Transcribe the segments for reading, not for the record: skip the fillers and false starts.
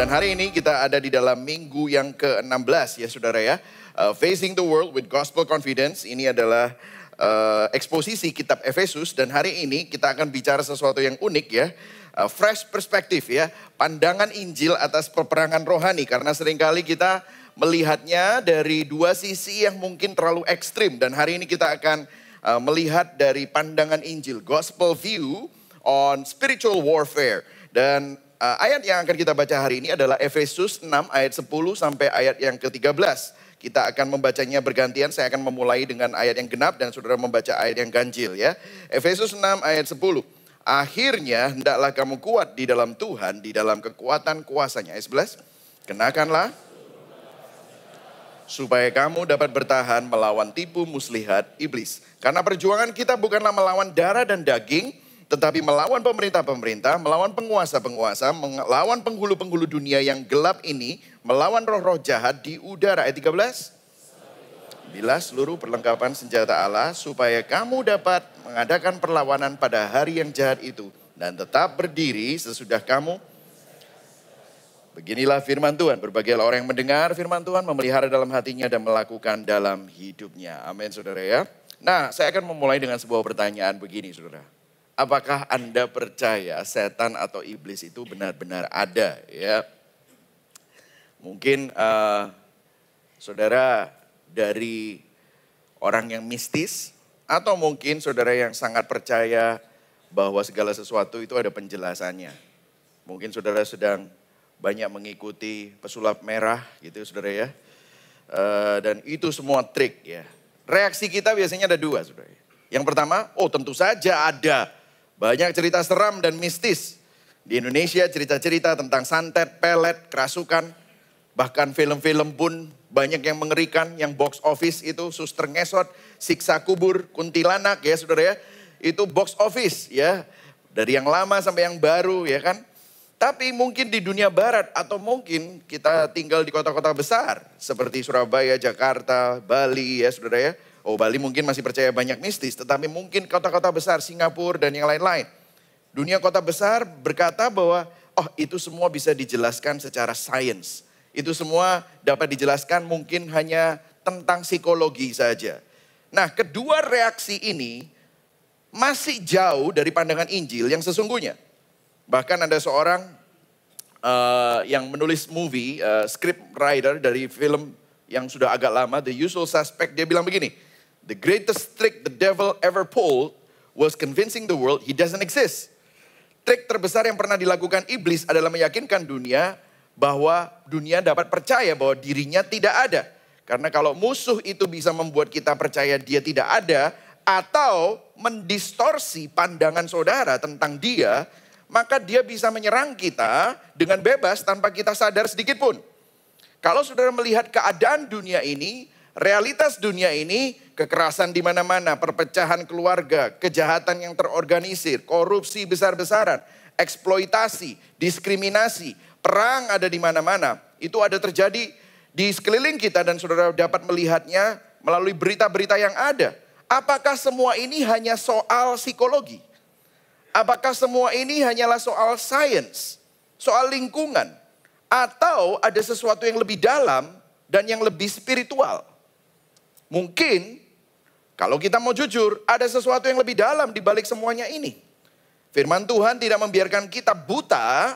Dan hari ini kita ada di dalam minggu yang ke-16 ya saudara ya. Facing the World with Gospel Confidence. Ini adalah eksposisi kitab Efesus. Dan hari ini kita akan bicara sesuatu yang unik ya. Fresh perspektif ya. Pandangan Injil atas peperangan rohani. Karena seringkali kita melihatnya dari dua sisi yang mungkin terlalu ekstrim. Dan hari ini kita akan melihat dari pandangan Injil. Gospel view on spiritual warfare. Dan ayat yang akan kita baca hari ini adalah Efesus 6 ayat 10 sampai ayat yang ke-13. Kita akan membacanya bergantian, saya akan memulai dengan ayat yang genap dan saudara membaca ayat yang ganjil ya. Efesus 6 ayat 10. Akhirnya hendaklah kamu kuat di dalam Tuhan, di dalam kekuatan kuasanya. Ayat 11. Kenakanlah supaya kamu dapat bertahan melawan tipu muslihat iblis. Karena perjuangan kita bukanlah melawan darah dan daging, tetapi melawan pemerintah-pemerintah, melawan penguasa-penguasa, melawan penghulu-penghulu dunia yang gelap ini, melawan roh-roh jahat di udara. Ayat 13. Bila seluruh perlengkapan senjata Allah, supaya kamu dapat mengadakan perlawanan pada hari yang jahat itu. Dan tetap berdiri sesudah kamu. Beginilah firman Tuhan. Berbahagialah orang yang mendengar firman Tuhan, memelihara dalam hatinya dan melakukan dalam hidupnya. Amin saudara ya. Nah, saya akan memulai dengan sebuah pertanyaan begini saudara. Apakah Anda percaya setan atau iblis itu benar-benar ada ya? Mungkin saudara dari orang yang mistis atau mungkin saudara yang sangat percaya bahwa segala sesuatu itu ada penjelasannya. Mungkin saudara sedang banyak mengikuti pesulap merah gitu saudara ya. Dan itu semua trik ya. Reaksi kita biasanya ada dua saudara. Yang pertama, oh tentu saja ada. Banyak cerita seram dan mistis. Di Indonesia cerita-cerita tentang santet, pelet, kerasukan. Bahkan film-film pun banyak yang mengerikan. Yang box office itu suster ngesot, siksa kubur, kuntilanak ya saudara ya. Itu box office ya. Dari yang lama sampai yang baru ya kan. Tapi mungkin di dunia barat atau mungkin kita tinggal di kota-kota besar. Seperti Surabaya, Jakarta, Bali ya saudara ya. Oh Bali mungkin masih percaya banyak mistis, tetapi mungkin kota-kota besar, Singapura dan yang lain-lain. Dunia kota besar berkata bahwa oh itu semua bisa dijelaskan secara sains. Itu semua dapat dijelaskan mungkin hanya tentang psikologi saja. Nah kedua reaksi ini masih jauh dari pandangan Injil yang sesungguhnya. Bahkan ada seorang yang menulis movie, script writer dari film yang sudah agak lama, The Usual Suspect, dia bilang begini. The greatest trick the devil ever pulled was convincing the world he doesn't exist. Trik terbesar yang pernah dilakukan iblis adalah meyakinkan dunia bahwa dunia dapat percaya bahwa dirinya tidak ada. Karena kalau musuh itu bisa membuat kita percaya dia tidak ada atau mendistorsi pandangan saudara tentang dia, maka dia bisa menyerang kita dengan bebas tanpa kita sadar sedikit pun. Kalau saudara melihat keadaan dunia ini, realitas dunia ini, kekerasan di mana-mana, perpecahan keluarga, kejahatan yang terorganisir, korupsi besar-besaran, eksploitasi, diskriminasi, perang ada di mana-mana. Itu ada terjadi di sekeliling kita dan saudara dapat melihatnya melalui berita-berita yang ada. Apakah semua ini hanya soal psikologi? Apakah semua ini hanyalah soal sains, soal lingkungan? Atau ada sesuatu yang lebih dalam dan yang lebih spiritual? Mungkin kalau kita mau jujur ada sesuatu yang lebih dalam di balik semuanya ini. Firman Tuhan tidak membiarkan kita buta,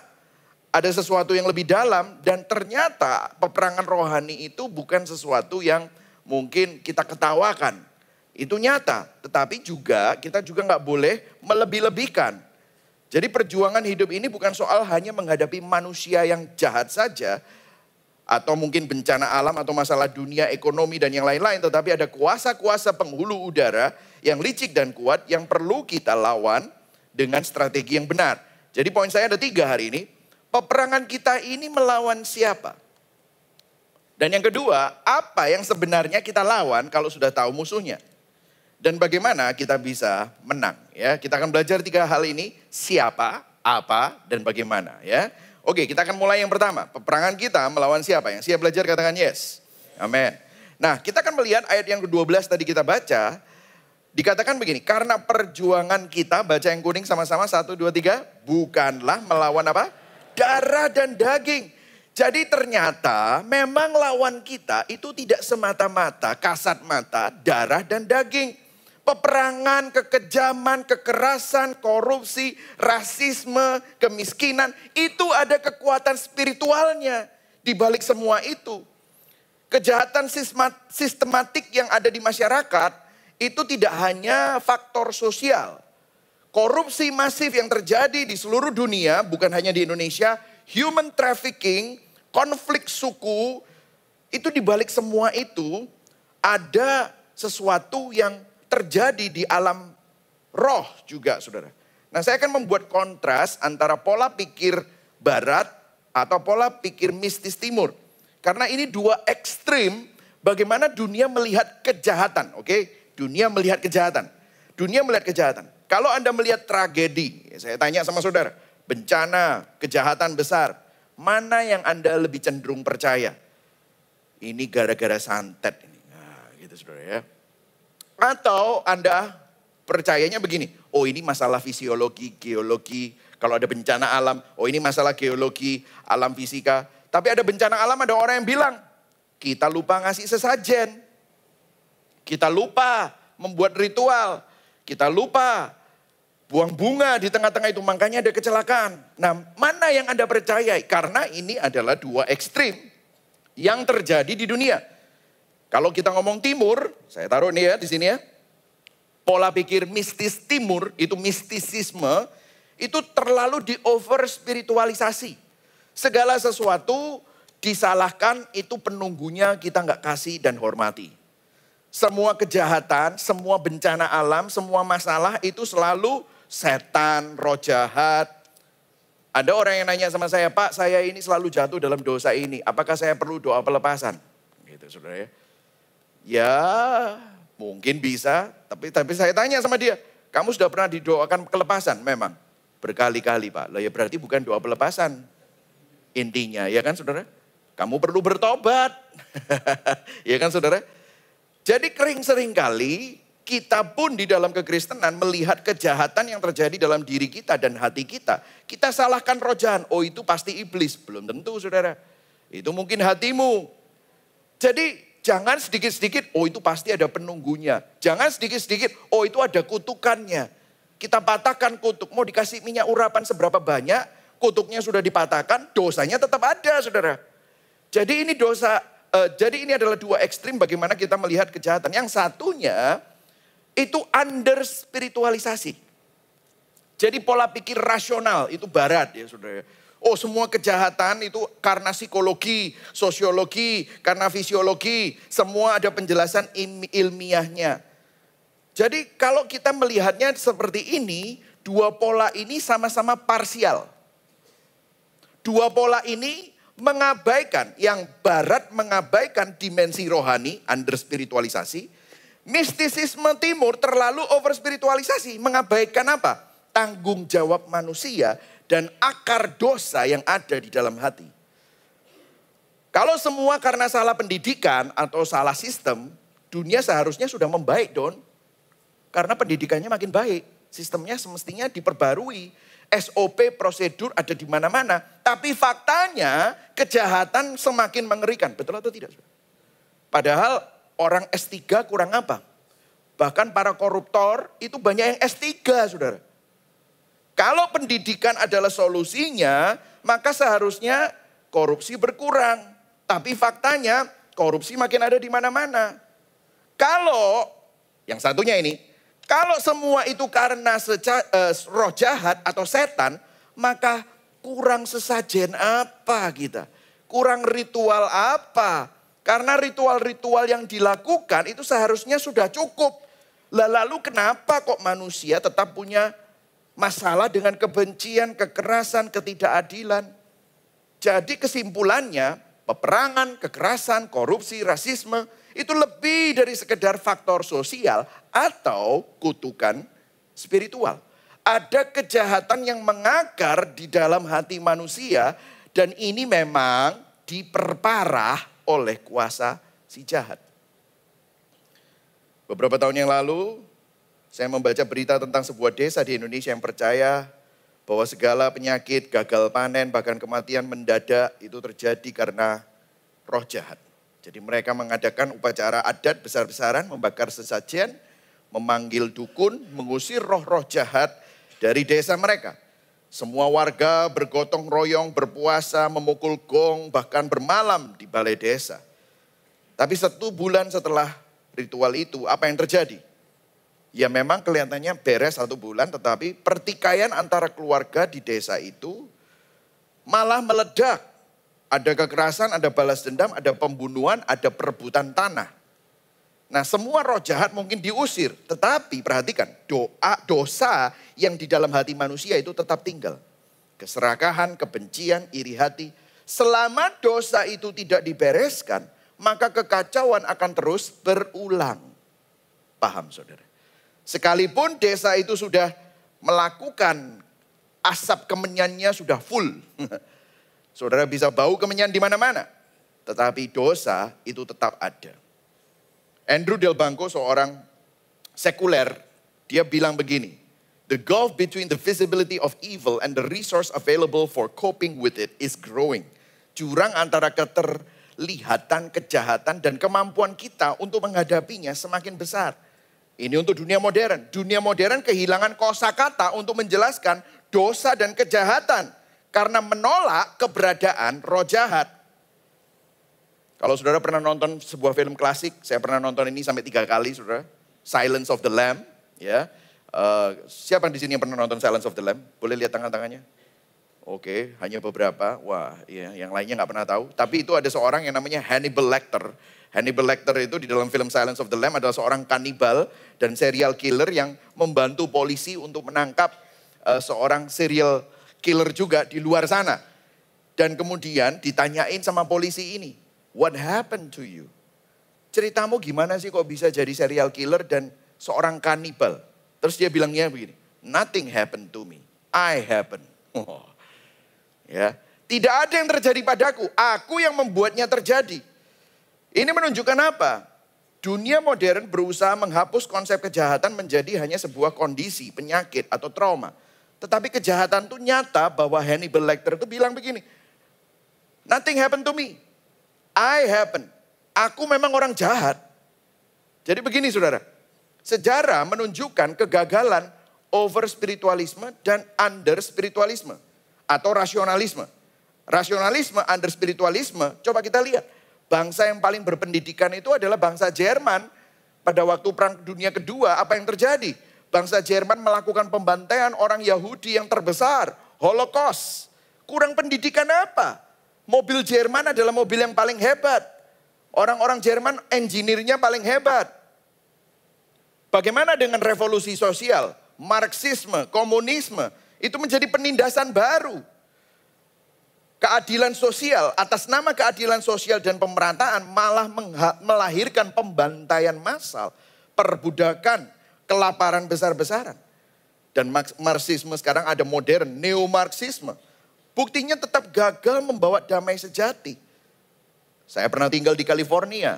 ada sesuatu yang lebih dalam dan ternyata peperangan rohani itu bukan sesuatu yang mungkin kita ketawakan. Itu nyata, tetapi juga kita juga nggak boleh melebih-lebihkan. Jadi perjuangan hidup ini bukan soal hanya menghadapi manusia yang jahat saja, atau mungkin bencana alam atau masalah dunia, ekonomi dan yang lain-lain. Tetapi ada kuasa-kuasa penghulu udara yang licik dan kuat yang perlu kita lawan dengan strategi yang benar. Jadi poin saya ada 3 hari ini. Peperangan kita ini melawan siapa? Dan yang kedua, apa yang sebenarnya kita lawan kalau sudah tahu musuhnya? Dan bagaimana kita bisa menang? Ya, kita akan belajar 3 hal ini. Siapa, apa, dan bagaimana ya. Oke, kita akan mulai yang pertama. Peperangan kita melawan siapa? Yang siap belajar katakan yes. Amin. Nah, kita akan melihat ayat yang ke-12 tadi kita baca. Dikatakan begini, karena perjuangan kita, baca yang kuning sama-sama, 1, 2, 3. Bukanlah melawan apa? Darah dan daging. Jadi ternyata memang lawan kita itu tidak semata-mata kasat mata, darah dan daging. Peperangan, kekejaman, kekerasan, korupsi, rasisme, kemiskinan, itu ada kekuatan spiritualnya di balik semua itu. Kejahatan sistematik yang ada di masyarakat itu tidak hanya faktor sosial. Korupsi masif yang terjadi di seluruh dunia, bukan hanya di Indonesia, human trafficking, konflik suku, itu di balik semua itu ada sesuatu yang terjadi di alam roh juga, saudara. Nah, saya akan membuat kontras antara pola pikir barat atau pola pikir mistis timur. Karena ini dua ekstrim bagaimana dunia melihat kejahatan, oke? Dunia melihat kejahatan. Dunia melihat kejahatan. Kalau Anda melihat tragedi, saya tanya sama saudara, bencana, kejahatan besar, mana yang Anda lebih cenderung percaya? Ini gara-gara santet ini. Nah, gitu saudara ya. Atau Anda percayanya begini, oh ini masalah fisiologi, geologi, kalau ada bencana alam, oh ini masalah geologi, alam fisika. Tapi ada bencana alam, ada orang yang bilang, kita lupa ngasih sesajen. Kita lupa membuat ritual. Kita lupa buang bunga di tengah-tengah itu, makanya ada kecelakaan. Nah, mana yang Anda percayai? Karena ini adalah dua ekstrim yang terjadi di dunia. Kalau kita ngomong timur, saya taruh nih ya di sini ya. Pola pikir mistis timur, itu mistisisme, itu terlalu di over spiritualisasi. Segala sesuatu disalahkan, itu penunggunya kita nggak kasih dan hormati. Semua kejahatan, semua bencana alam, semua masalah itu selalu setan, roh jahat. Ada orang yang nanya sama saya, Pak, saya ini selalu jatuh dalam dosa ini. Apakah saya perlu doa pelepasan? Gitu saudara ya. Ya mungkin bisa, tapi saya tanya sama dia, kamu sudah pernah didoakan kelepasan? Memang berkali-kali Pak. Lah ya berarti bukan doa pelepasan intinya, ya kan saudara? Kamu perlu bertobat, ya kan saudara? Jadi sering kali kita pun di dalam kekristenan melihat kejahatan yang terjadi dalam diri kita dan hati kita. Kita salahkan roh jahat, oh itu pasti iblis. Belum tentu saudara, itu mungkin hatimu. Jadi jangan sedikit-sedikit, oh itu pasti ada penunggunya. Jangan sedikit-sedikit, oh itu ada kutukannya. Kita patahkan kutuk, mau dikasih minyak urapan seberapa banyak, kutuknya sudah dipatahkan, dosanya tetap ada saudara. Jadi ini dosa, jadi ini adalah dua ekstrim bagaimana kita melihat kejahatan. Yang satunya itu under spiritualisasi. Jadi pola pikir rasional itu barat ya saudara. Oh semua kejahatan itu karena psikologi, sosiologi, karena fisiologi. Semua ada penjelasan ilmiahnya. Jadi kalau kita melihatnya seperti ini, dua pola ini sama-sama parsial. Dua pola ini mengabaikan, yang barat mengabaikan dimensi rohani, under spiritualisasi. Mistisisme timur terlalu over spiritualisasi, mengabaikan apa? Tanggung jawab manusia dan akar dosa yang ada di dalam hati. Kalau semua karena salah pendidikan atau salah sistem, dunia seharusnya sudah membaik Don. Karena pendidikannya makin baik, sistemnya semestinya diperbarui. SOP, prosedur ada di mana-mana. Tapi faktanya kejahatan semakin mengerikan. Betul atau tidak? Padahal orang S3 kurang apa? Bahkan para koruptor itu banyak yang S3 saudara. Kalau pendidikan adalah solusinya, maka seharusnya korupsi berkurang. Tapi faktanya korupsi makin ada di mana-mana. Kalau, yang satunya ini, kalau semua itu karena roh jahat atau setan, maka kurang sesajen apa kita? Kurang ritual apa? Karena ritual-ritual yang dilakukan itu seharusnya sudah cukup. Lalu kenapa kok manusia tetap punya masalah dengan kebencian, kekerasan, ketidakadilan? Jadi kesimpulannya, peperangan, kekerasan, korupsi, rasisme, itu lebih dari sekedar faktor sosial atau kutukan spiritual. Ada kejahatan yang mengakar di dalam hati manusia dan ini memang diperparah oleh kuasa si jahat. Beberapa tahun yang lalu saya membaca berita tentang sebuah desa di Indonesia yang percaya bahwa segala penyakit, gagal panen, bahkan kematian mendadak itu terjadi karena roh jahat. Jadi mereka mengadakan upacara adat besar-besaran, membakar sesajen, memanggil dukun, mengusir roh-roh jahat dari desa mereka. Semua warga bergotong royong, berpuasa, memukul gong, bahkan bermalam di balai desa. Tapi 1 bulan setelah ritual itu, apa yang terjadi? Ya memang kelihatannya beres 1 bulan, tetapi pertikaian antara keluarga di desa itu malah meledak. Ada kekerasan, ada balas dendam, ada pembunuhan, ada perebutan tanah. Nah semua roh jahat mungkin diusir, tetapi perhatikan dosa yang di dalam hati manusia itu tetap tinggal. Keserakahan, kebencian, iri hati. Selama dosa itu tidak dibereskan, maka kekacauan akan terus berulang. Paham saudara? Sekalipun desa itu sudah melakukan asap kemenyannya sudah full. Saudara bisa bau kemenyan di mana-mana. Tetapi dosa itu tetap ada. Andrew Delbanco seorang sekuler, dia bilang begini. The gulf between the visibility of evil and the resource available for coping with it is growing. Jurang antara keterlihatan, kejahatan dan kemampuan kita untuk menghadapinya semakin besar. Ini untuk dunia modern. Dunia modern kehilangan kosakata untuk menjelaskan dosa dan kejahatan. Karena menolak keberadaan roh jahat. Kalau saudara pernah nonton sebuah film klasik, saya pernah nonton ini sampai 3 kali saudara. Silence of the Lamb. Ya. Siapa di sini yang pernah nonton Silence of the Lamb? Boleh lihat tangan-tangannya? Oke, hanya beberapa. Wah, iya, yang lainnya nggak pernah tahu. Tapi itu ada seorang yang namanya Hannibal Lecter. Hannibal Lecter itu di dalam film Silence of the Lamb adalah seorang kanibal dan serial killer yang membantu polisi untuk menangkap seorang serial killer juga di luar sana. Dan kemudian ditanyain sama polisi ini, what happened to you? Ceritamu gimana sih kok bisa jadi serial killer dan seorang kanibal? Terus dia bilangnya begini, nothing happened to me, I happened. Oh, ya, tidak ada yang terjadi padaku, aku yang membuatnya terjadi. Ini menunjukkan apa? Dunia modern berusaha menghapus konsep kejahatan menjadi hanya sebuah kondisi, penyakit atau trauma. Tetapi kejahatan itu nyata bahwa Hannibal Lecter itu bilang begini. Nothing happened to me. I happen. Aku memang orang jahat. Jadi begini saudara. Sejarah menunjukkan kegagalan over spiritualisme dan under spiritualisme. Atau rasionalisme. Rasionalisme, under spiritualisme. Coba kita lihat. Bangsa yang paling berpendidikan itu adalah bangsa Jerman. Pada waktu Perang Dunia Kedua apa yang terjadi? Bangsa Jerman melakukan pembantaian orang Yahudi yang terbesar. Holocaust. Kurang pendidikan apa? Mobil Jerman adalah mobil yang paling hebat. Orang-orang Jerman engineer-nya paling hebat. Bagaimana dengan revolusi sosial? Marxisme, komunisme. Itu menjadi penindasan baru. Keadilan sosial, atas nama keadilan sosial dan pemerataan malah melahirkan pembantaian massal. Perbudakan. Kelaparan besar-besaran. Dan Marxisme sekarang ada modern, neo-Marxisme. Buktinya tetap gagal membawa damai sejati. Saya pernah tinggal di California,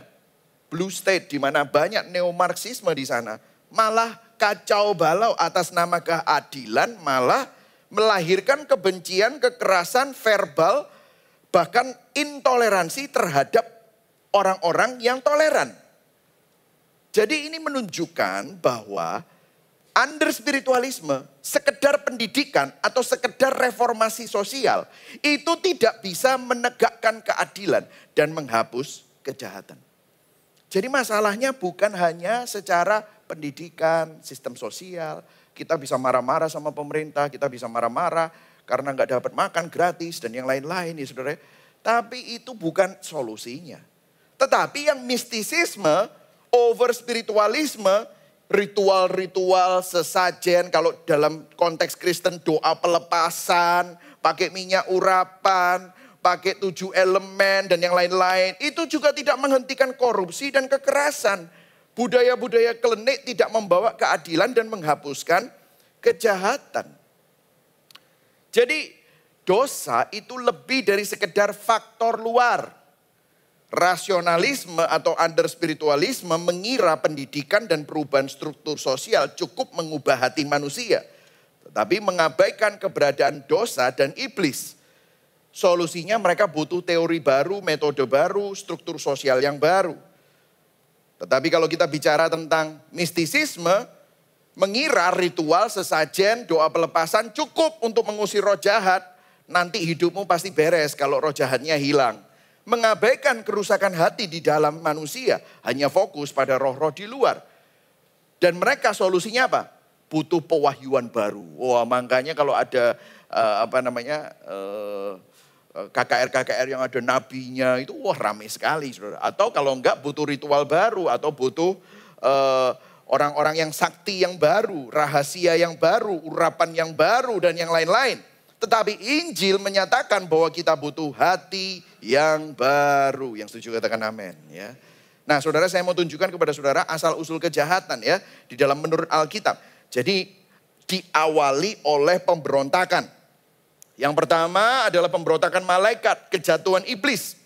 Blue State, di mana banyak neo-Marxisme di sana. Malah kacau balau atas nama keadilan, malah melahirkan kebencian, kekerasan, verbal, bahkan intoleransi terhadap orang-orang yang toleran. Jadi ini menunjukkan bahwa under spiritualisme, sekedar pendidikan atau sekedar reformasi sosial, itu tidak bisa menegakkan keadilan dan menghapus kejahatan. Jadi masalahnya bukan hanya secara pendidikan, sistem sosial, kita bisa marah-marah sama pemerintah, kita bisa marah-marah karena nggak dapat makan gratis dan yang lain-lain ya saudara. Tapi itu bukan solusinya. Tetapi yang mistisisme, over spiritualisme, ritual-ritual sesajen, kalau dalam konteks Kristen doa pelepasan, pakai minyak urapan, pakai 7 elemen dan yang lain-lain. Itu juga tidak menghentikan korupsi dan kekerasan. Budaya-budaya klinik tidak membawa keadilan dan menghapuskan kejahatan. Jadi dosa itu lebih dari sekedar faktor luar. Rasionalisme atau under spiritualisme mengira pendidikan dan perubahan struktur sosial cukup mengubah hati manusia. tetapi mengabaikan keberadaan dosa dan iblis. Solusinya mereka butuh teori baru, metode baru, struktur sosial yang baru. Tetapi kalau kita bicara tentang mistisisme, mengira ritual, sesajen, doa pelepasan cukup untuk mengusir roh jahat, nanti hidupmu pasti beres kalau roh jahatnya hilang. Mengabaikan kerusakan hati di dalam manusia, hanya fokus pada roh-roh di luar. Dan mereka solusinya apa? Butuh pewahyuan baru. Wah, makanya kalau ada KKR yang ada nabinya itu wah ramai sekali, saudara. Atau kalau enggak butuh ritual baru atau butuh orang-orang yang sakti yang baru, rahasia yang baru, urapan yang baru dan yang lain-lain. Tetapi Injil menyatakan bahwa kita butuh hati yang baru. Yang setuju katakan amin ya. Nah, saudara, saya mau tunjukkan kepada saudara asal usul kejahatan ya di dalam menurut Alkitab. Jadi diawali oleh pemberontakan. Yang pertama adalah pemberontakan malaikat, kejatuhan iblis.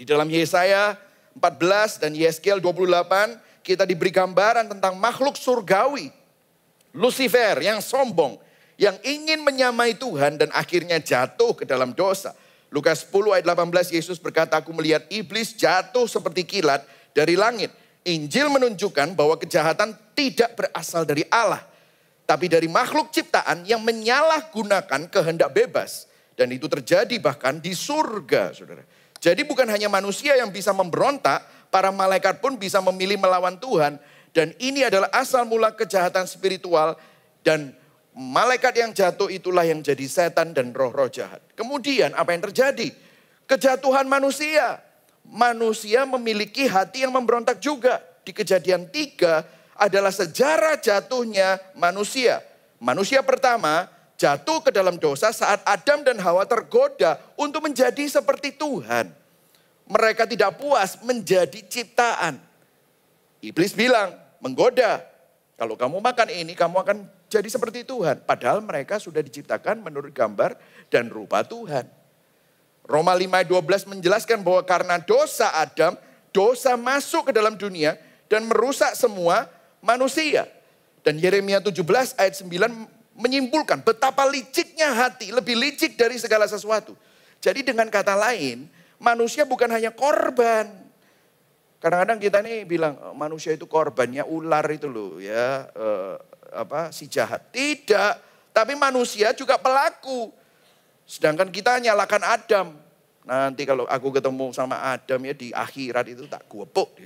Di dalam Yesaya 14 dan Yeskiel 28 kita diberi gambaran tentang makhluk surgawi. Lucifer yang sombong, yang ingin menyamai Tuhan dan akhirnya jatuh ke dalam dosa. Lukas 10 ayat 18 Yesus berkata, aku melihat iblis jatuh seperti kilat dari langit. Injil menunjukkan bahwa kejahatan tidak berasal dari Allah, tapi dari makhluk ciptaan yang menyalahgunakan kehendak bebas. Dan itu terjadi bahkan di surga, saudara. Jadi bukan hanya manusia yang bisa memberontak, para malaikat pun bisa memilih melawan Tuhan. Dan ini adalah asal mula kejahatan spiritual. Dan malaikat yang jatuh itulah yang jadi setan dan roh-roh jahat. Kemudian apa yang terjadi? Kejatuhan manusia. Manusia memiliki hati yang memberontak juga. Di Kejadian 3 adalah sejarah jatuhnya manusia. Manusia pertama jatuh ke dalam dosa saat Adam dan Hawa tergoda untuk menjadi seperti Tuhan. Mereka tidak puas menjadi ciptaan. Iblis bilang, menggoda. Kalau kamu makan ini, kamu akan jadi seperti Tuhan. Padahal mereka sudah diciptakan menurut gambar dan rupa Tuhan. Roma 5:12 menjelaskan bahwa karena dosa Adam, dosa masuk ke dalam dunia dan merusak semua manusia. Dan Yeremia 17 ayat 9 menyimpulkan betapa liciknya hati, lebih licik dari segala sesuatu. Jadi dengan kata lain, manusia bukan hanya korban. Kadang-kadang kita nih bilang manusia itu korbannya ular itu loh ya, si jahat. Tidak, tapi manusia juga pelaku. Sedangkan kita nyalakan Adam. Nanti kalau aku ketemu sama Adam ya di akhirat itu tak gopok.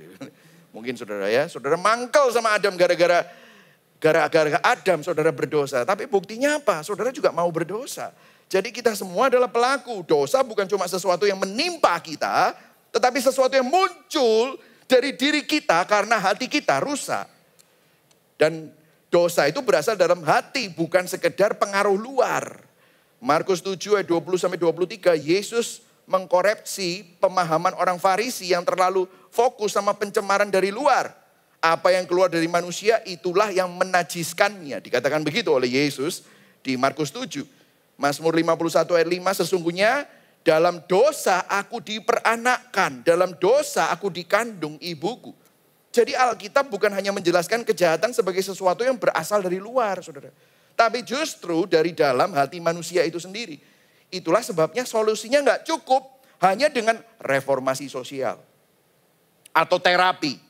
Mungkin saudara ya, saudara mangkel sama Adam gara-gara Adam saudara berdosa. Tapi buktinya apa? Saudara juga mau berdosa. Jadi kita semua adalah pelaku. Dosa bukan cuma sesuatu yang menimpa kita, tetapi sesuatu yang muncul dari diri kita karena hati kita rusak. Dan dosa itu berasal dalam hati, bukan sekedar pengaruh luar. Markus 7 ayat 20-23, Yesus mengkoreksi pemahaman orang Farisi yang terlalu fokus sama pencemaran dari luar. Apa yang keluar dari manusia itulah yang menajiskannya. Dikatakan begitu oleh Yesus di Markus 7. Mazmur 51 ayat 5, sesungguhnya dalam dosa aku diperanakkan, dalam dosa aku dikandung ibuku. Jadi Alkitab bukan hanya menjelaskan kejahatan sebagai sesuatu yang berasal dari luar, saudara. Tapi justru dari dalam hati manusia itu sendiri. Itulah sebabnya solusinya nggak cukup hanya dengan reformasi sosial atau terapi.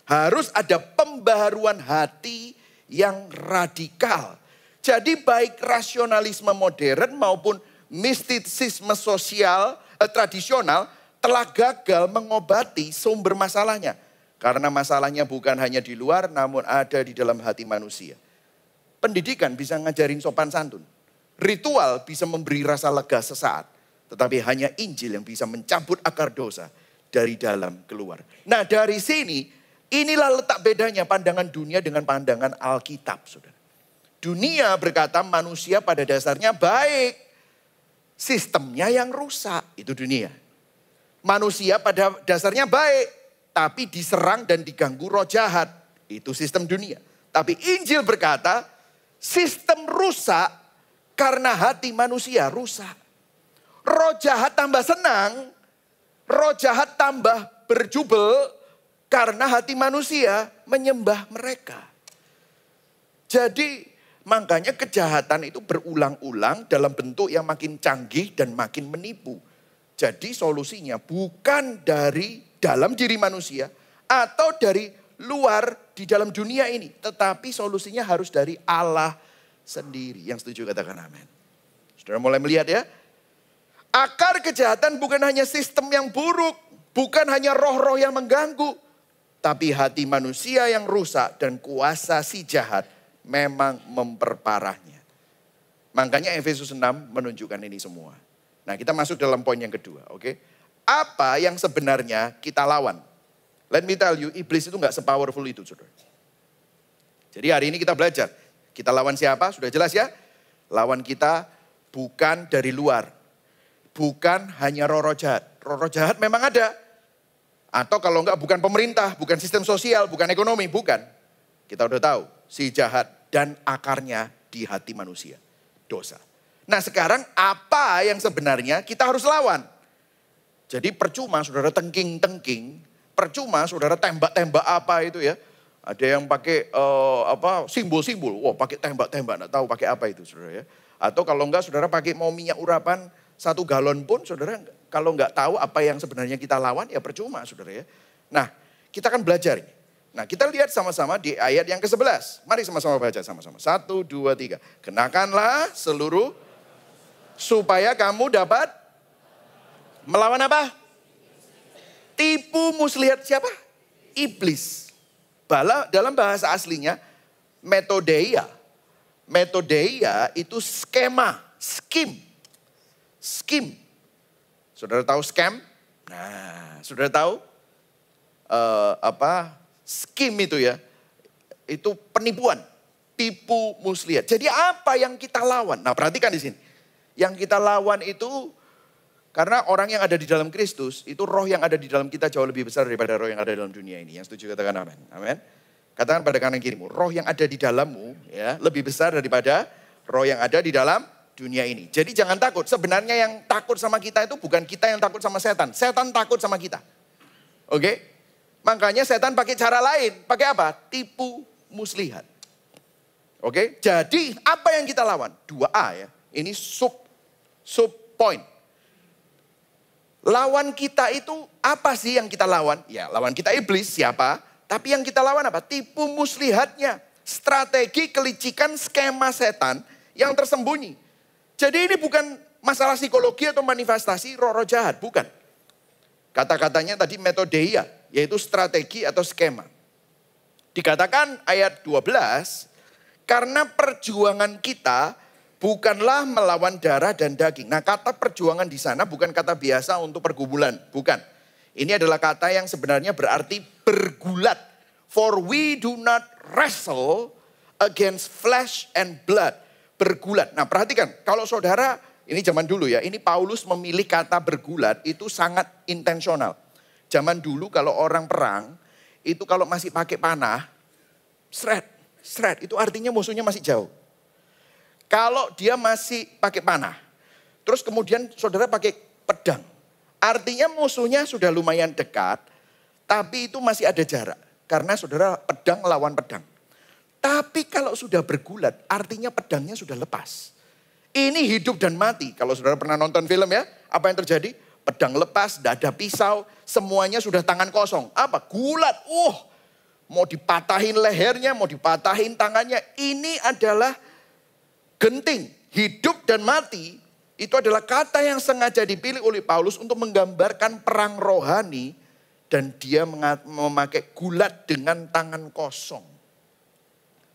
Harus ada pembaharuan hati yang radikal. Jadi baik rasionalisme modern maupun mistisisme sosial tradisional telah gagal mengobati sumber masalahnya. Karena masalahnya bukan hanya di luar namun ada di dalam hati manusia. Pendidikan bisa ngajarin sopan santun. Ritual bisa memberi rasa lega sesaat. Tetapi hanya Injil yang bisa mencabut akar dosa dari dalam keluar. Nah dari sini inilah letak bedanya pandangan dunia dengan pandangan Alkitab, saudara. Dunia berkata manusia pada dasarnya baik. Sistemnya yang rusak, itu dunia. Manusia pada dasarnya baik, tapi diserang dan diganggu roh jahat. Itu sistem dunia. Tapi Injil berkata, sistem rusak karena hati manusia rusak. Roh jahat tambah senang, roh jahat tambah berjubel karena hati manusia menyembah mereka. Jadi Makanya kejahatan itu berulang-ulang dalam bentuk yang makin canggih dan makin menipu. Jadi solusinya bukan dari dalam diri manusia atau dari luar di dalam dunia ini. Tetapi solusinya harus dari Allah sendiri. Yang setuju katakan amin. Saudara mulai melihat ya. Akar kejahatan bukan hanya sistem yang buruk. Bukan hanya roh-roh yang mengganggu. Tapi hati manusia yang rusak dan kuasa si jahat memang memperparahnya. Makanya Efesus 6 menunjukkan ini semua. Nah kita masuk dalam poin yang kedua. Oke? Apa yang sebenarnya kita lawan? Let me tell you, iblis itu gak sepowerful itu, saudara. Jadi hari ini kita belajar. Kita lawan siapa? Sudah jelas ya? Lawan kita bukan dari luar. Bukan hanya roh-roh jahat. Roh-roh jahat memang ada. Atau kalau enggak bukan pemerintah, bukan sistem sosial, bukan ekonomi, bukan. Kita udah tahu, si jahat dan akarnya di hati manusia. Dosa. Nah sekarang apa yang sebenarnya kita harus lawan? Jadi percuma saudara tengking-tengking, percuma saudara tembak-tembak apa itu ya. Ada yang pakai simbol-simbol, wah pakai tembak-tembak, enggak tahu pakai apa itu saudara ya. Atau kalau enggak saudara pakai mau minyak urapan 1 galon pun saudara kalau enggak tahu apa yang sebenarnya kita lawan ya percuma saudara ya. Nah kita akan belajar ini. Nah kita lihat sama-sama di ayat yang ke-11. Mari sama-sama baca sama-sama. 1, 2, 3. Kenakanlah seluruh supaya kamu dapat melawan apa? Tipu muslihat siapa? Iblis. Dalam bahasa aslinya metodeia. Metodeia itu skema, skim. Saudara tahu scam? Nah, saudara tahu skim itu ya? Itu penipuan, tipu muslihat. Jadi apa yang kita lawan? Nah, perhatikan di sini. Yang kita lawan itu karena orang yang ada di dalam Kristus, itu roh yang ada di dalam kita jauh lebih besar daripada roh yang ada dalam dunia ini. Yang setuju katakan amin. Amin. Katakan pada kanan kirimu, roh yang ada di dalammu ya lebih besar daripada roh yang ada di dalam dunia ini. Jadi jangan takut. Sebenarnya yang takut sama kita itu bukan kita yang takut sama setan. Setan takut sama kita. Oke? Makanya setan pakai cara lain. Pakai apa? Tipu muslihat. Oke? Jadi apa yang kita lawan? 2A ya. Ini sub point. Lawan kita itu apa sih yang kita lawan? Ya lawan kita iblis siapa? Tapi yang kita lawan apa? Tipu muslihatnya. Strategi kelicikan skema setan yang tersembunyi. Jadi ini bukan masalah psikologi atau manifestasi roh-roh jahat, bukan. Kata-katanya tadi metodeia, yaitu strategi atau skema. Dikatakan ayat 12, karena perjuangan kita bukanlah melawan darah dan daging. Nah kata perjuangan di sana bukan kata biasa untuk pergumulan, bukan. Ini adalah kata yang sebenarnya berarti bergulat. For we do not wrestle against flesh and blood. Bergulat. Nah perhatikan, kalau saudara, ini zaman dulu ya, ini Paulus memilih kata bergulat itu sangat intensional. Zaman dulu kalau orang perang, itu kalau masih pakai panah, seret, itu artinya musuhnya masih jauh. Kalau dia masih pakai panah, terus kemudian saudara pakai pedang, artinya musuhnya sudah lumayan dekat, tapi itu masih ada jarak. Karena saudara pedang lawan pedang. Tapi kalau sudah bergulat, artinya pedangnya sudah lepas. Ini hidup dan mati. Kalau saudara pernah nonton film ya, apa yang terjadi? Pedang lepas, tidak ada pisau, semuanya sudah tangan kosong. Apa? Gulat. Mau dipatahin lehernya, mau dipatahin tangannya. Ini adalah genting. Hidup dan mati, itu adalah kata yang sengaja dipilih oleh Paulus untuk menggambarkan perang rohani. Dan dia memakai gulat dengan tangan kosong.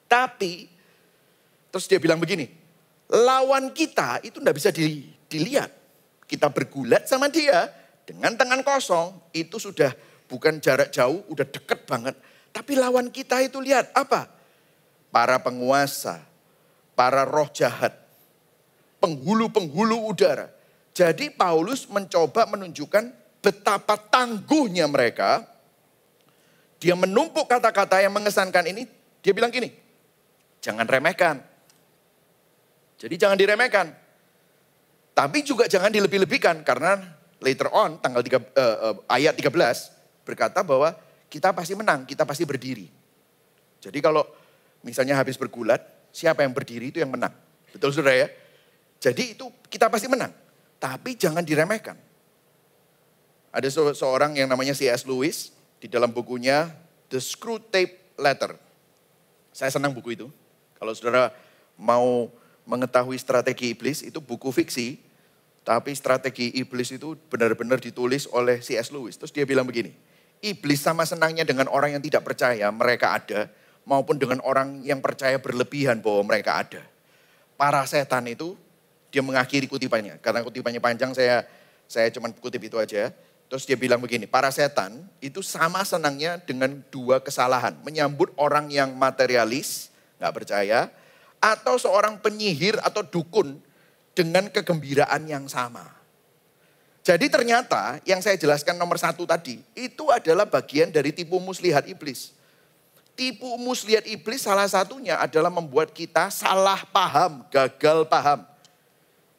Tapi, terus dia bilang begini, lawan kita itu tidak bisa dilihat. Kita bergulat sama dia dengan tangan kosong, itu sudah bukan jarak jauh, udah deket banget. Tapi lawan kita itu lihat apa? Para penguasa, para roh jahat, penghulu-penghulu udara. Jadi Paulus mencoba menunjukkan betapa tangguhnya mereka. Dia menumpuk kata-kata yang mengesankan ini, dia bilang gini, jangan remehkan. Jadi jangan diremehkan. Tapi juga jangan dilebih-lebihkan. Karena later on ayat 13 berkata bahwa kita pasti menang, kita pasti berdiri. Jadi kalau misalnya habis bergulat, Siapa yang berdiri itu yang menang. Betul saudara ya? Jadi itu kita pasti menang. Tapi jangan diremehkan. Ada seorang yang namanya C.S. Lewis. Di dalam bukunya The Screwtape Letter. Saya senang buku itu. Kalau saudara mau mengetahui strategi iblis, itu buku fiksi. Tapi strategi iblis itu benar-benar ditulis oleh C.S. Lewis. Terus dia bilang begini. Iblis sama senangnya dengan orang yang tidak percaya mereka ada. Maupun dengan orang yang percaya berlebihan bahwa mereka ada. Para setan itu, dia mengakhiri kutipannya. Karena kutipannya panjang, saya cuma kutip itu aja. Terus dia bilang begini, para setan itu sama senangnya dengan dua kesalahan. Menyambut orang yang materialis, gak percaya. Atau seorang penyihir atau dukun dengan kegembiraan yang sama. Jadi ternyata yang saya jelaskan nomor 1 tadi, itu adalah bagian dari tipu muslihat iblis. Tipu muslihat iblis salah satunya adalah membuat kita salah paham, gagal paham.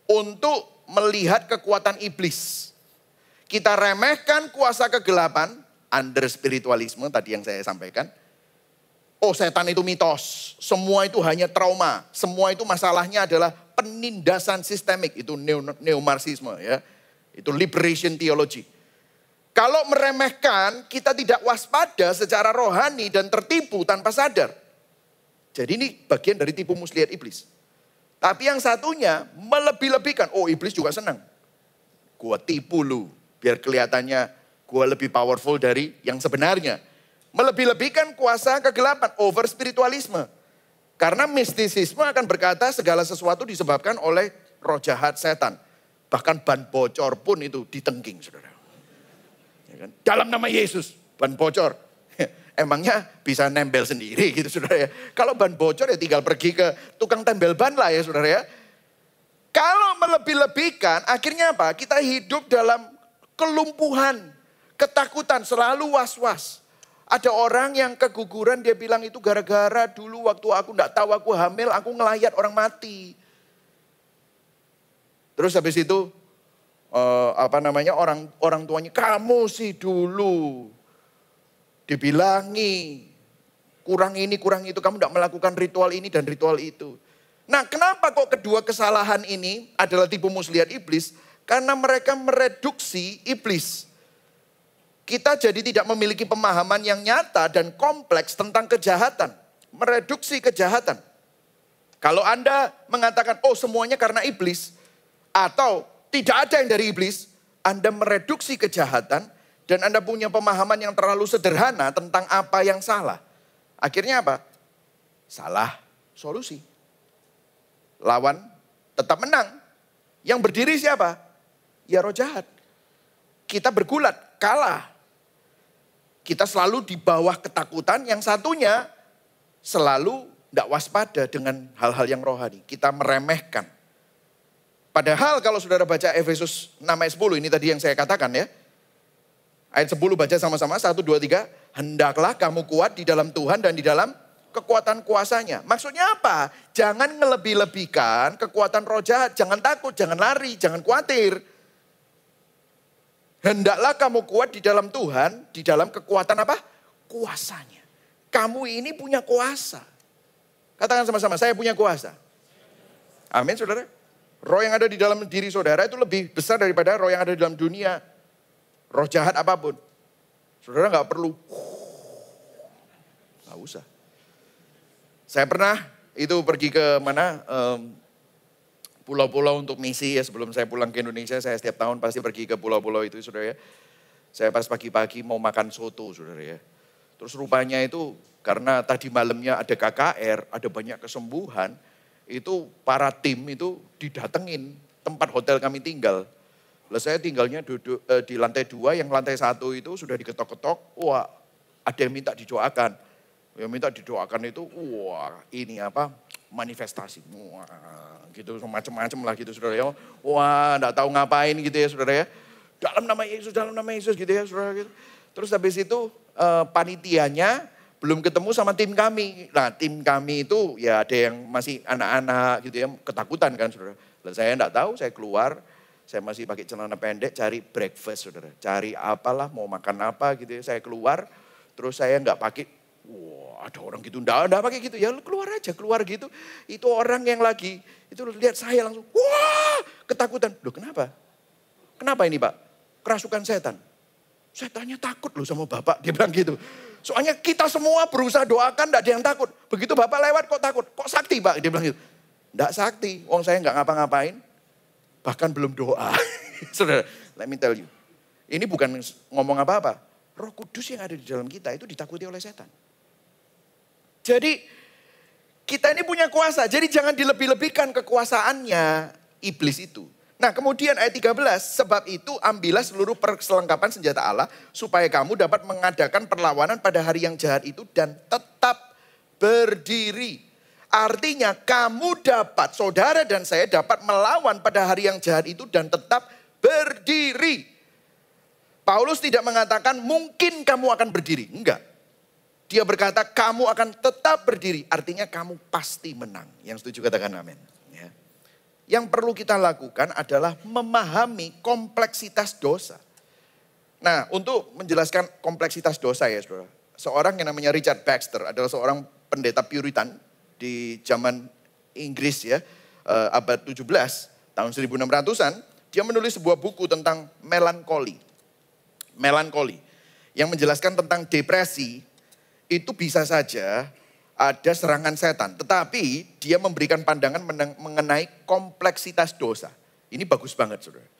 Untuk melihat kekuatan iblis. Kita remehkan kuasa kegelapan, under spiritualisme tadi yang saya sampaikan. Oh setan itu mitos, semua itu hanya trauma. Semua itu masalahnya adalah penindasan sistemik, itu neomarxisme ya. Itu liberation theology. Kalau meremehkan, kita tidak waspada secara rohani dan tertipu tanpa sadar. Jadi ini bagian dari tipu muslihat iblis. Tapi yang satunya melebih-lebihkan. Oh iblis juga senang. Gua tipu lu, biar kelihatannya gua lebih powerful dari yang sebenarnya. Melebih-lebihkan kuasa kegelapan, over spiritualisme. Karena mistisisme akan berkata segala sesuatu disebabkan oleh roh jahat setan. Bahkan ban bocor pun itu ditengking saudara. Ya kan? Dalam nama Yesus, ban bocor. Emangnya bisa nempel sendiri gitu saudara ya. Kalau ban bocor ya tinggal pergi ke tukang tempel ban lah ya saudara ya. Kalau melebih-lebihkan akhirnya apa? Kita hidup dalam kelumpuhan, ketakutan, selalu was-was. Ada orang yang keguguran dia bilang itu gara-gara dulu waktu aku gak tahu aku hamil aku ngelayat orang mati. Terus habis itu orang tuanya kamu sih dulu dibilangi kurang ini kurang itu kamu tidak melakukan ritual ini dan ritual itu. Nah kenapa kok kedua kesalahan ini adalah tipu muslihat iblis? Karena mereka mereduksi iblis. Kita jadi tidak memiliki pemahaman yang nyata dan kompleks tentang kejahatan. Mereduksi kejahatan. Kalau Anda mengatakan oh semuanya karena iblis. Atau tidak ada yang dari iblis, Anda mereduksi kejahatan dan Anda punya pemahaman yang terlalu sederhana tentang apa yang salah. Akhirnya apa? Salah solusi. Lawan tetap menang. Yang berdiri siapa? Ya roh jahat. Kita bergulat, kalah. Kita selalu di bawah ketakutan, yang satunya selalu tidak waspada dengan hal-hal yang rohani. Kita meremehkan. Padahal kalau saudara baca Efesus 6 ayat 10, ini tadi yang saya katakan ya. Ayat 10 baca sama-sama, 1, 2, 3. Hendaklah kamu kuat di dalam Tuhan dan di dalam kekuatan kuasanya. Maksudnya apa? Jangan ngelebih-lebihkan kekuatan roh jahat. Jangan takut, jangan lari, jangan khawatir. Hendaklah kamu kuat di dalam Tuhan, di dalam kekuatan apa? Kuasanya. Kamu ini punya kuasa. Katakan sama-sama, saya punya kuasa. Amin saudara. Roh yang ada di dalam diri saudara itu lebih besar daripada roh yang ada di dalam dunia. Roh jahat apapun. Saudara gak perlu. Gak usah. Saya pernah itu pergi ke mana? Pulau-pulau untuk misi ya. Sebelum saya pulang ke Indonesia, saya setiap tahun pasti pergi ke pulau-pulau itu saudara ya. Saya pas pagi-pagi mau makan soto saudara ya. Terus rupanya itu karena tadi malamnya ada KKR, ada banyak kesembuhan. Itu para tim itu didatengin tempat hotel kami tinggal. Lah saya tinggalnya duduk di lantai 2, yang lantai 1 itu sudah diketok-ketok. Wah, ada yang minta didoakan. Yang minta didoakan itu, wah ini apa? Manifestasi. Wah, gitu macam-macam lah gitu saudara ya. Wah, enggak tahu ngapain gitu ya saudara ya. Dalam nama Yesus gitu ya saudara gitu. Terus habis itu panitianya belum ketemu sama tim kami. Nah tim kami itu ya ada yang masih anak-anak gitu ya, ketakutan kan saudara. Lalu saya enggak tahu, saya keluar, saya masih pakai celana pendek cari breakfast saudara. Cari apalah, mau makan apa gitu ya. Saya keluar, terus saya enggak pakai Wah, ada orang gitu, enggak pakai gitu. Ya lu keluar aja, keluar gitu. Itu orang yang lagi, itu lihat saya langsung, wah ketakutan. Loh kenapa? Kenapa ini Pak? Kerasukan setan. Setannya takut loh sama Bapak, dia bilang gitu. Soalnya kita semua berusaha doakan, enggak ada yang takut. Begitu Bapak lewat kok takut? Kok sakti Pak? Dia bilang gitu. Enggak sakti, wong saya enggak ngapa-ngapain. Bahkan belum doa. Saudara, let me tell you. Ini bukan ngomong apa-apa. Roh Kudus yang ada di dalam kita itu ditakuti oleh setan. Jadi kita ini punya kuasa. Jadi jangan dilebih-lebihkan kekuasaannya iblis itu. Nah kemudian ayat 13. Sebab itu ambillah seluruh perlengkapan senjata Allah. Supaya kamu dapat mengadakan perlawanan pada hari yang jahat itu. Dan tetap berdiri. Artinya kamu dapat, saudara dan saya dapat melawan pada hari yang jahat itu dan tetap berdiri. Paulus tidak mengatakan mungkin kamu akan berdiri. Enggak. Dia berkata kamu akan tetap berdiri. Artinya kamu pasti menang. Yang setuju katakan amin. Ya. Yang perlu kita lakukan adalah memahami kompleksitas dosa. Nah untuk menjelaskan kompleksitas dosa ya saudara. Seorang yang namanya Richard Baxter adalah seorang pendeta Puritan. Di zaman Inggris ya, abad 17, tahun 1600-an, dia menulis sebuah buku tentang melankoli. Melankoli, yang menjelaskan tentang depresi, itu bisa saja ada serangan setan. Tetapi dia memberikan pandangan mengenai kompleksitas dosa. Ini bagus banget saudara.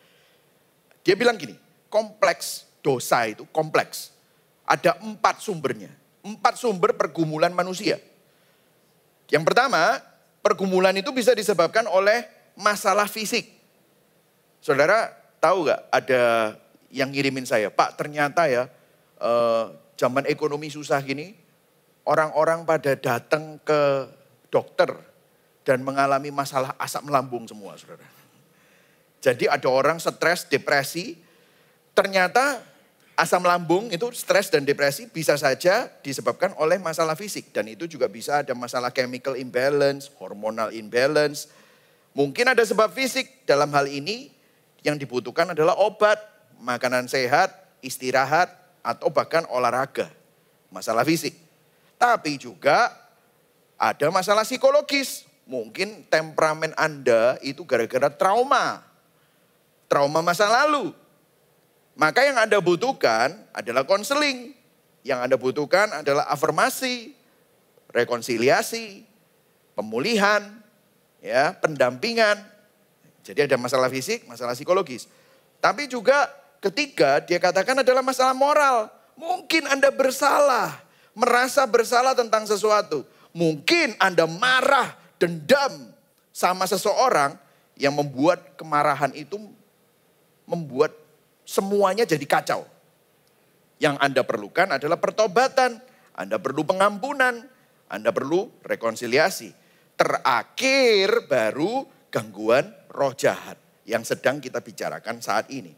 Dia bilang gini, kompleks dosa itu kompleks. Ada 4 sumbernya, 4 sumber pergumulan manusia. Yang pertama, pergumulan itu bisa disebabkan oleh masalah fisik. Saudara tahu gak ada yang ngirimin saya, Pak ternyata ya zaman ekonomi susah gini, orang-orang pada datang ke dokter dan mengalami masalah asam lambung semua saudara. Jadi ada orang stres, depresi, ternyata asam lambung itu stres dan depresi bisa saja disebabkan oleh masalah fisik. Dan itu juga bisa ada masalah chemical imbalance, hormonal imbalance. Mungkin ada sebab fisik. Dalam hal ini yang dibutuhkan adalah obat, makanan sehat, istirahat, atau bahkan olahraga. Masalah fisik. Tapi juga ada masalah psikologis. Mungkin temperamen Anda itu gara-gara trauma. Trauma masa lalu. Maka yang Anda butuhkan adalah konseling. Yang Anda butuhkan adalah afirmasi, rekonsiliasi, pemulihan, ya, pendampingan. Jadi ada masalah fisik, masalah psikologis. Tapi juga ketiga dia katakan adalah masalah moral. Mungkin Anda bersalah, merasa bersalah tentang sesuatu. Mungkin Anda marah, dendam sama seseorang yang membuat kemarahan itu membuat semuanya jadi kacau. Yang Anda perlukan adalah pertobatan. Anda perlu pengampunan. Anda perlu rekonsiliasi. Terakhir baru gangguan roh jahat. Yang sedang kita bicarakan saat ini.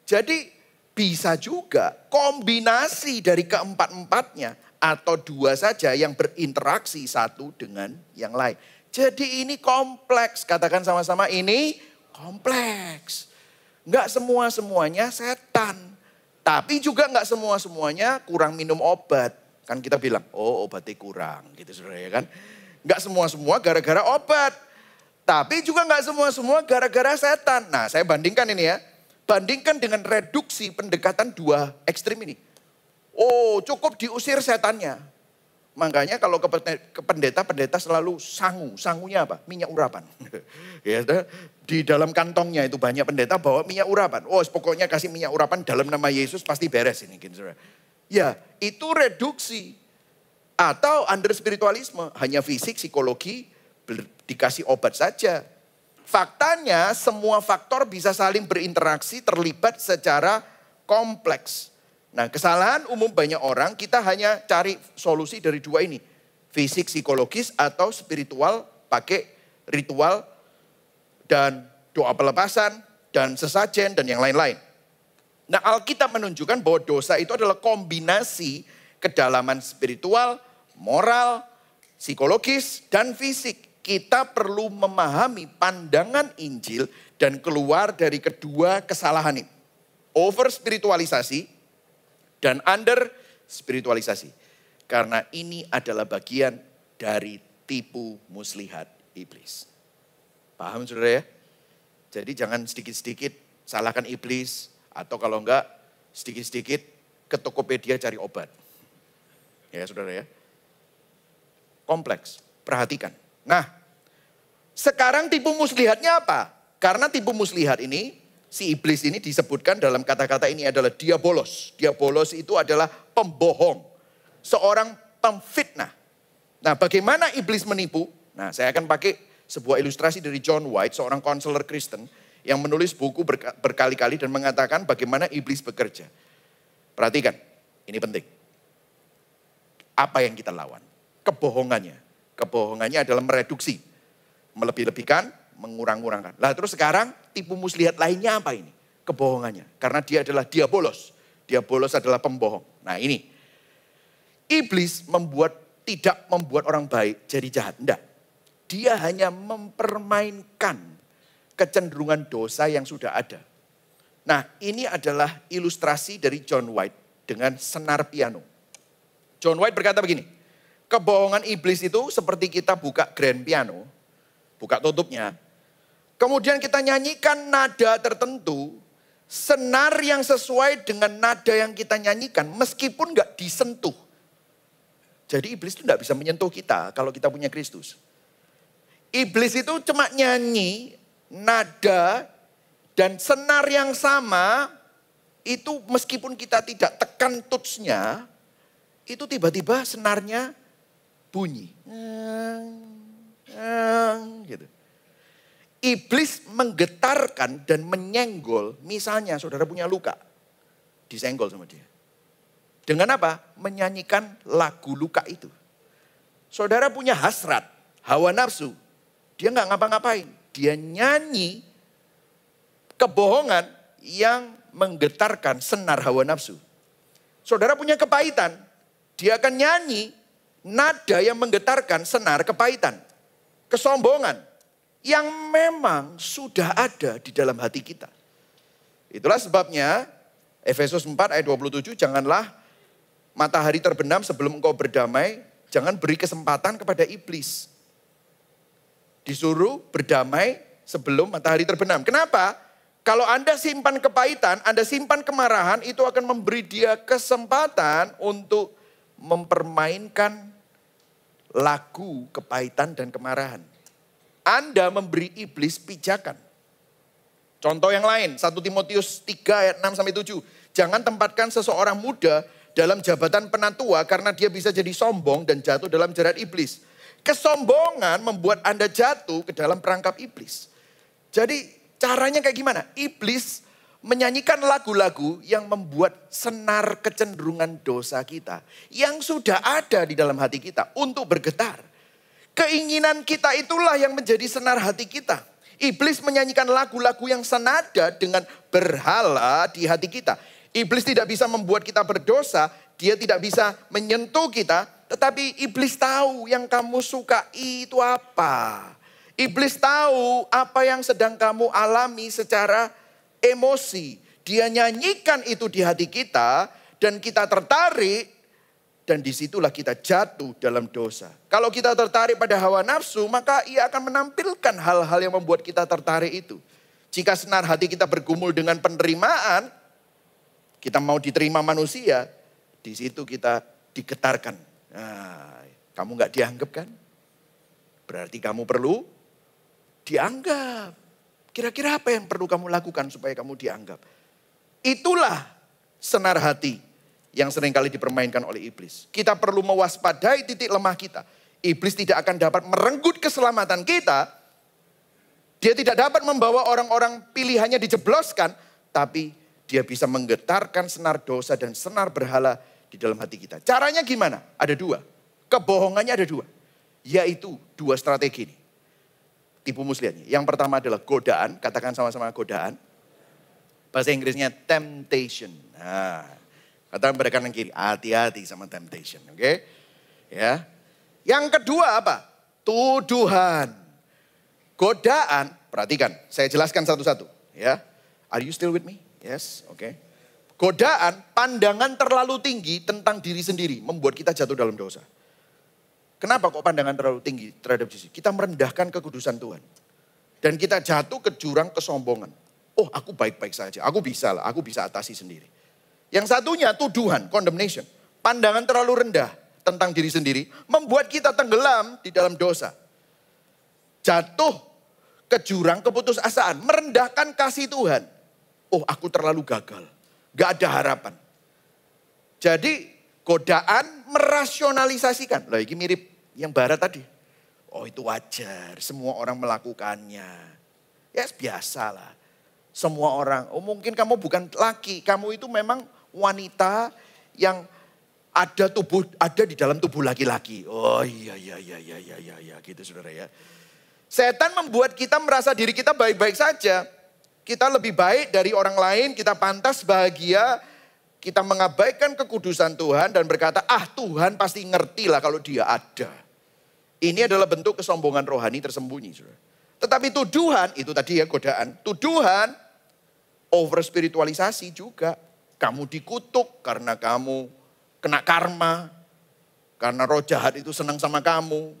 Jadi bisa juga kombinasi dari keempat-empatnya. Atau 2 saja yang berinteraksi satu dengan yang lain. Jadi ini kompleks. Katakan sama-sama ini kompleks. Enggak semua-semuanya setan. Tapi juga enggak semua-semuanya kurang minum obat. Kan kita bilang, oh obatnya kurang gitu saudara ya kan. Enggak semua-semua gara-gara obat. Tapi juga enggak semua-semua gara-gara setan. Nah saya bandingkan ini ya. Bandingkan dengan reduksi pendekatan 2 ekstrim ini. Oh cukup diusir setannya. Makanya kalau ke pendeta selalu sangu. Sangunya apa? Minyak urapan. Ya, di dalam kantongnya itu banyak pendeta bawa minyak urapan. Oh pokoknya kasih minyak urapan dalam nama Yesus pasti beres ini. Gitu. Ya itu reduksi. Atau under spiritualisme. Hanya fisik, psikologi, dikasih obat saja. Faktanya semua faktor bisa saling berinteraksi terlibat secara kompleks. Nah kesalahan umum banyak orang kita hanya cari solusi dari 2 ini. Fisik, psikologis atau spiritual pakai ritual dan doa pelepasan dan sesajen dan yang lain-lain. Nah Alkitab menunjukkan bahwa dosa itu adalah kombinasi kedalaman spiritual, moral, psikologis dan fisik. Kita perlu memahami pandangan Injil dan keluar dari kedua kesalahan ini. Over spiritualisasi dan under spiritualisasi. Karena ini adalah bagian dari tipu muslihat iblis. Paham saudara ya? Jadi jangan sedikit-sedikit salahkan iblis. Atau kalau enggak sedikit-sedikit ke Tokopedia cari obat. Ya saudara ya. Kompleks, perhatikan. Nah, sekarang tipu muslihatnya apa? Karena tipu muslihat ini, si iblis ini disebutkan dalam kata-kata ini adalah diabolos. Diabolos itu adalah pembohong. Seorang pemfitnah. Nah, bagaimana iblis menipu? Nah, saya akan pakai sebuah ilustrasi dari John White, seorang konselor Kristen yang menulis buku berkali-kali dan mengatakan bagaimana iblis bekerja. Perhatikan, ini penting. Apa yang kita lawan? Kebohongannya. Kebohongannya adalah mereduksi, melebih-lebihkan, mengurang-urangkan. Lah terus sekarang tipu muslihat lainnya apa ini? Kebohongannya. Karena dia adalah diabolos. Diabolos adalah pembohong. Nah ini, iblis tidak membuat orang baik jadi jahat. Enggak. Dia hanya mempermainkan kecenderungan dosa yang sudah ada. Nah ini adalah ilustrasi dari John White dengan senar piano. John White berkata begini, kebohongan iblis itu seperti kita buka grand piano, buka tutupnya. Kemudian kita nyanyikan nada tertentu, senar yang sesuai dengan nada yang kita nyanyikan meskipun gak disentuh. Jadi iblis itu gak bisa menyentuh kita kalau kita punya Kristus. Iblis itu cuma nyanyi nada dan senar yang sama, itu meskipun kita tidak tekan touch-nya, itu tiba-tiba senarnya bunyi. Gitu. Iblis menggetarkan dan menyenggol, misalnya saudara punya luka, disenggol sama dia. Dengan apa? Menyanyikan lagu luka itu. Saudara punya hasrat, hawa nafsu, dia nggak ngapa-ngapain. Dia nyanyi kebohongan yang menggetarkan senar hawa nafsu. Saudara punya kepahitan, dia akan nyanyi nada yang menggetarkan senar kepahitan. Kesombongan yang memang sudah ada di dalam hati kita. Itulah sebabnya Efesus 4 ayat 27, janganlah matahari terbenam sebelum engkau berdamai, jangan beri kesempatan kepada iblis. Disuruh berdamai sebelum matahari terbenam. Kenapa? Kalau Anda simpan kepahitan, Anda simpan kemarahan, itu akan memberi dia kesempatan untuk mempermainkan lagu kepahitan dan kemarahan. Anda memberi iblis pijakan. Contoh yang lain, 1 Timotius 3 ayat 6-7. Jangan tempatkan seseorang muda dalam jabatan penatua karena dia bisa jadi sombong dan jatuh dalam jerat iblis. Kesombongan membuat Anda jatuh ke dalam perangkap iblis. Jadi caranya kayak gimana? Iblis menyanyikan lagu-lagu yang membuat senar kecenderungan dosa kita. Yang sudah ada di dalam hati kita untuk bergetar. Keinginan kita itulah yang menjadi senar hati kita. Iblis menyanyikan lagu-lagu yang senada dengan berhala di hati kita. Iblis tidak bisa membuat kita berdosa, dia tidak bisa menyentuh kita, tetapi iblis tahu yang kamu suka itu apa. Iblis tahu apa yang sedang kamu alami secara emosi. Dia nyanyikan itu di hati kita dan kita tertarik. Dan disitulah kita jatuh dalam dosa. Kalau kita tertarik pada hawa nafsu, maka ia akan menampilkan hal-hal yang membuat kita tertarik itu. Jika senar hati kita bergumul dengan penerimaan, kita mau diterima manusia, di situ kita digetarkan. Nah, kamu gak dianggap kan? Berarti kamu perlu dianggap. Kira-kira apa yang perlu kamu lakukan supaya kamu dianggap? Itulah senar hati yang seringkali dipermainkan oleh iblis. Kita perlu mewaspadai titik lemah kita. Iblis tidak akan dapat merenggut keselamatan kita. Dia tidak dapat membawa orang-orang pilihannya dijebloskan. Tapi dia bisa menggetarkan senar dosa dan senar berhala di dalam hati kita. Caranya gimana? Ada dua. Kebohongannya ada dua. Yaitu dua strategi ini. Tipu muslihatnya. Yang pertama adalah godaan. Katakan sama-sama godaan. Bahasa Inggrisnya temptation. Nah, katakan pada kanan kiri, hati-hati sama temptation, oke? Ya. Yang kedua apa? Tuduhan. Godaan, perhatikan, saya jelaskan satu-satu, ya. Are you still with me? Yes, oke. Godaan, pandangan terlalu tinggi tentang diri sendiri membuat kita jatuh dalam dosa. Kenapa kok pandangan terlalu tinggi terhadap diri? Kita merendahkan kekudusan Tuhan. Dan kita jatuh ke jurang kesombongan. Oh, aku baik-baik saja, aku bisa lah, aku bisa atasi sendiri. Yang satunya tuduhan, condemnation. Pandangan terlalu rendah tentang diri sendiri membuat kita tenggelam di dalam dosa. Jatuh ke jurang keputusasaan, merendahkan kasih Tuhan. Oh, aku terlalu gagal, gak ada harapan. Jadi godaan merasionalisasikan. Lah ini mirip yang barat tadi. Oh itu wajar, semua orang melakukannya. Ya biasalah. Semua orang, oh mungkin kamu bukan laki, kamu itu memang wanita yang ada di dalam tubuh laki-laki. Oh iya gitu saudara ya. Setan membuat kita merasa diri kita baik-baik saja. Kita lebih baik dari orang lain, kita pantas bahagia. Kita mengabaikan kekudusan Tuhan dan berkata, Tuhan pasti ngerti lah kalau dia ada. Ini adalah bentuk kesombongan rohani tersembunyi. Saudara. Tetapi tuduhan, itu tadi ya godaan. Tuduhan, over spiritualisasi juga. Kamu dikutuk karena kamu kena karma. Karena roh jahat itu senang sama kamu.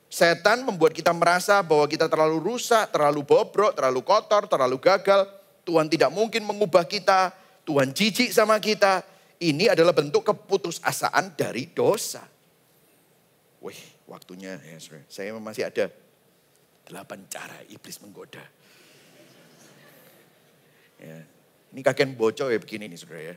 Setan membuat kita merasa bahwa kita terlalu rusak, terlalu bobrok, terlalu kotor, terlalu gagal. Tuhan tidak mungkin mengubah kita. Tuhan jijik sama kita. Ini adalah bentuk keputusasaan dari dosa. Wih, waktunya ya saudara. Saya masih ada 8 cara iblis menggoda. Ya, ini kakek bocor ya begini nih saudara ya.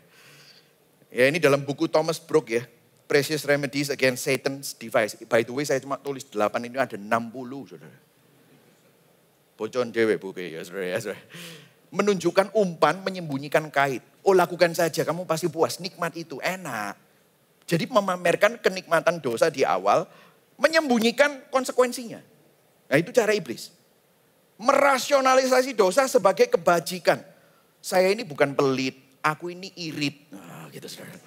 Ya ini dalam buku Thomas Brooks ya. Precious Remedies Against Satan's Device. By the way saya cuma tulis 8, ini ada 60 saudara. Bocor dewe buku ya saudara ya. Saudara. Menunjukkan umpan, menyembunyikan kait. Oh lakukan saja, kamu pasti puas, nikmat itu, enak. Jadi memamerkan kenikmatan dosa di awal, menyembunyikan konsekuensinya. Nah itu cara iblis. Merasionalisasi dosa sebagai kebajikan. Saya ini bukan pelit, aku ini irit. Nah gitu saudara.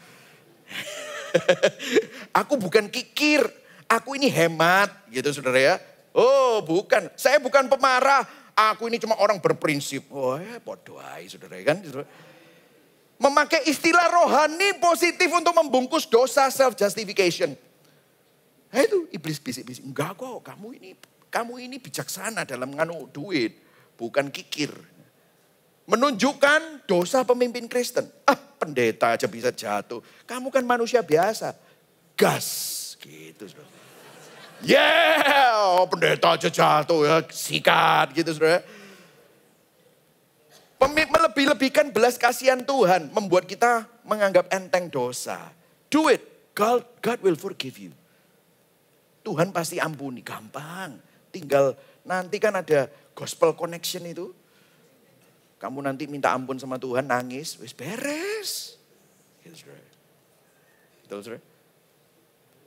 Aku bukan kikir, aku ini hemat gitu saudara ya. Oh bukan, saya bukan pemarah, aku ini cuma orang berprinsip. Oh ya bodoh aja saudara kan. Memakai istilah rohani positif untuk membungkus dosa self-justification. Nah itu iblis bisik-bisik, enggak kok kamu ini bijaksana dalam nganu duit, bukan kikir. Menunjukkan dosa pemimpin Kristen. Pendeta aja bisa jatuh. Kamu kan manusia biasa. Gas. Gitu. Pendeta aja jatuh ya. Sikat gitu saudara. Melebih-lebihkan belas kasihan Tuhan. Membuat kita menganggap enteng dosa. Do it. God will forgive you. Tuhan pasti ampuni. Gampang. Tinggal nanti kan ada gospel connection itu. Kamu nanti minta ampun sama Tuhan, nangis, wis beres. Gitu, saudara.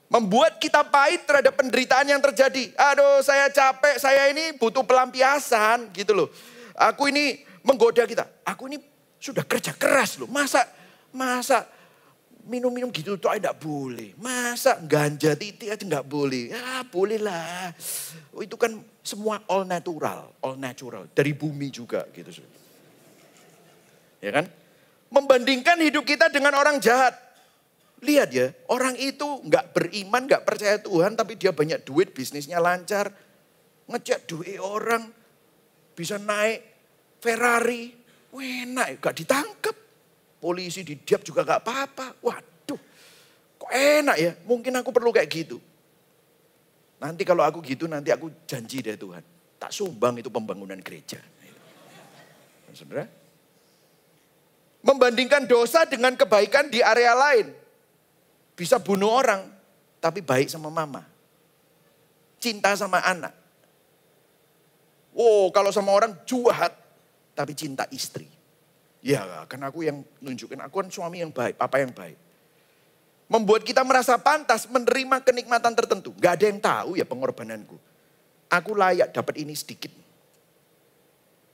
Membuat kita pahit terhadap penderitaan yang terjadi. Aduh saya capek, saya ini butuh pelampiasan gitu loh. Aku ini menggoda kita. Aku ini sudah kerja keras loh. Masa minum-minum gitu tuh enggak boleh. Masa ganja titik aja enggak boleh. Ya boleh lah. Itu kan semua all natural. Dari bumi juga gitu. Ya kan? Membandingkan hidup kita dengan orang jahat. Lihat ya, orang itu enggak beriman, enggak percaya Tuhan. Tapi dia banyak duit, bisnisnya lancar. Ngecek duit orang. Bisa naik Ferrari. Enak, enggak ditangkap. Polisi didiap juga enggak apa-apa. Waduh, kok enak ya. Mungkin aku perlu kayak gitu. Nanti kalau aku gitu, nanti aku janji deh Tuhan. Tak sumbang itu pembangunan gereja. Saudara? Membandingkan dosa dengan kebaikan di area lain. Bisa bunuh orang, tapi baik sama mama. Cinta sama anak. Oh, kalau sama orang jahat, tapi cinta istri. Ya, kan aku yang nunjukin, aku kan suami yang baik, papa yang baik. Membuat kita merasa pantas menerima kenikmatan tertentu. Gak ada yang tahu ya pengorbananku. Aku layak dapat ini sedikit.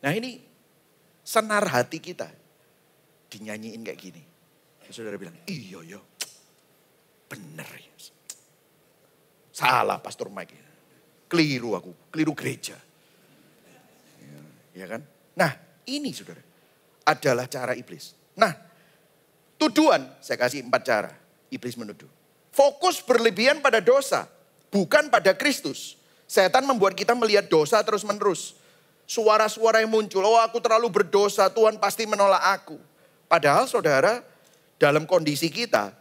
Nah ini senar hati kita. Dinyanyiin kayak gini. Saudara bilang, iya ya, bener ya. Salah Pastor Mike. Keliru aku, keliru gereja. Ya kan? Nah ini saudara, adalah cara iblis. Nah Tuduhan, saya kasih 4 cara iblis menuduh. Fokus berlebihan pada dosa, bukan pada Kristus. Setan membuat kita melihat dosa terus menerus. Suara-suara yang muncul, oh aku terlalu berdosa, Tuhan pasti menolak aku. Padahal saudara, dalam kondisi kita,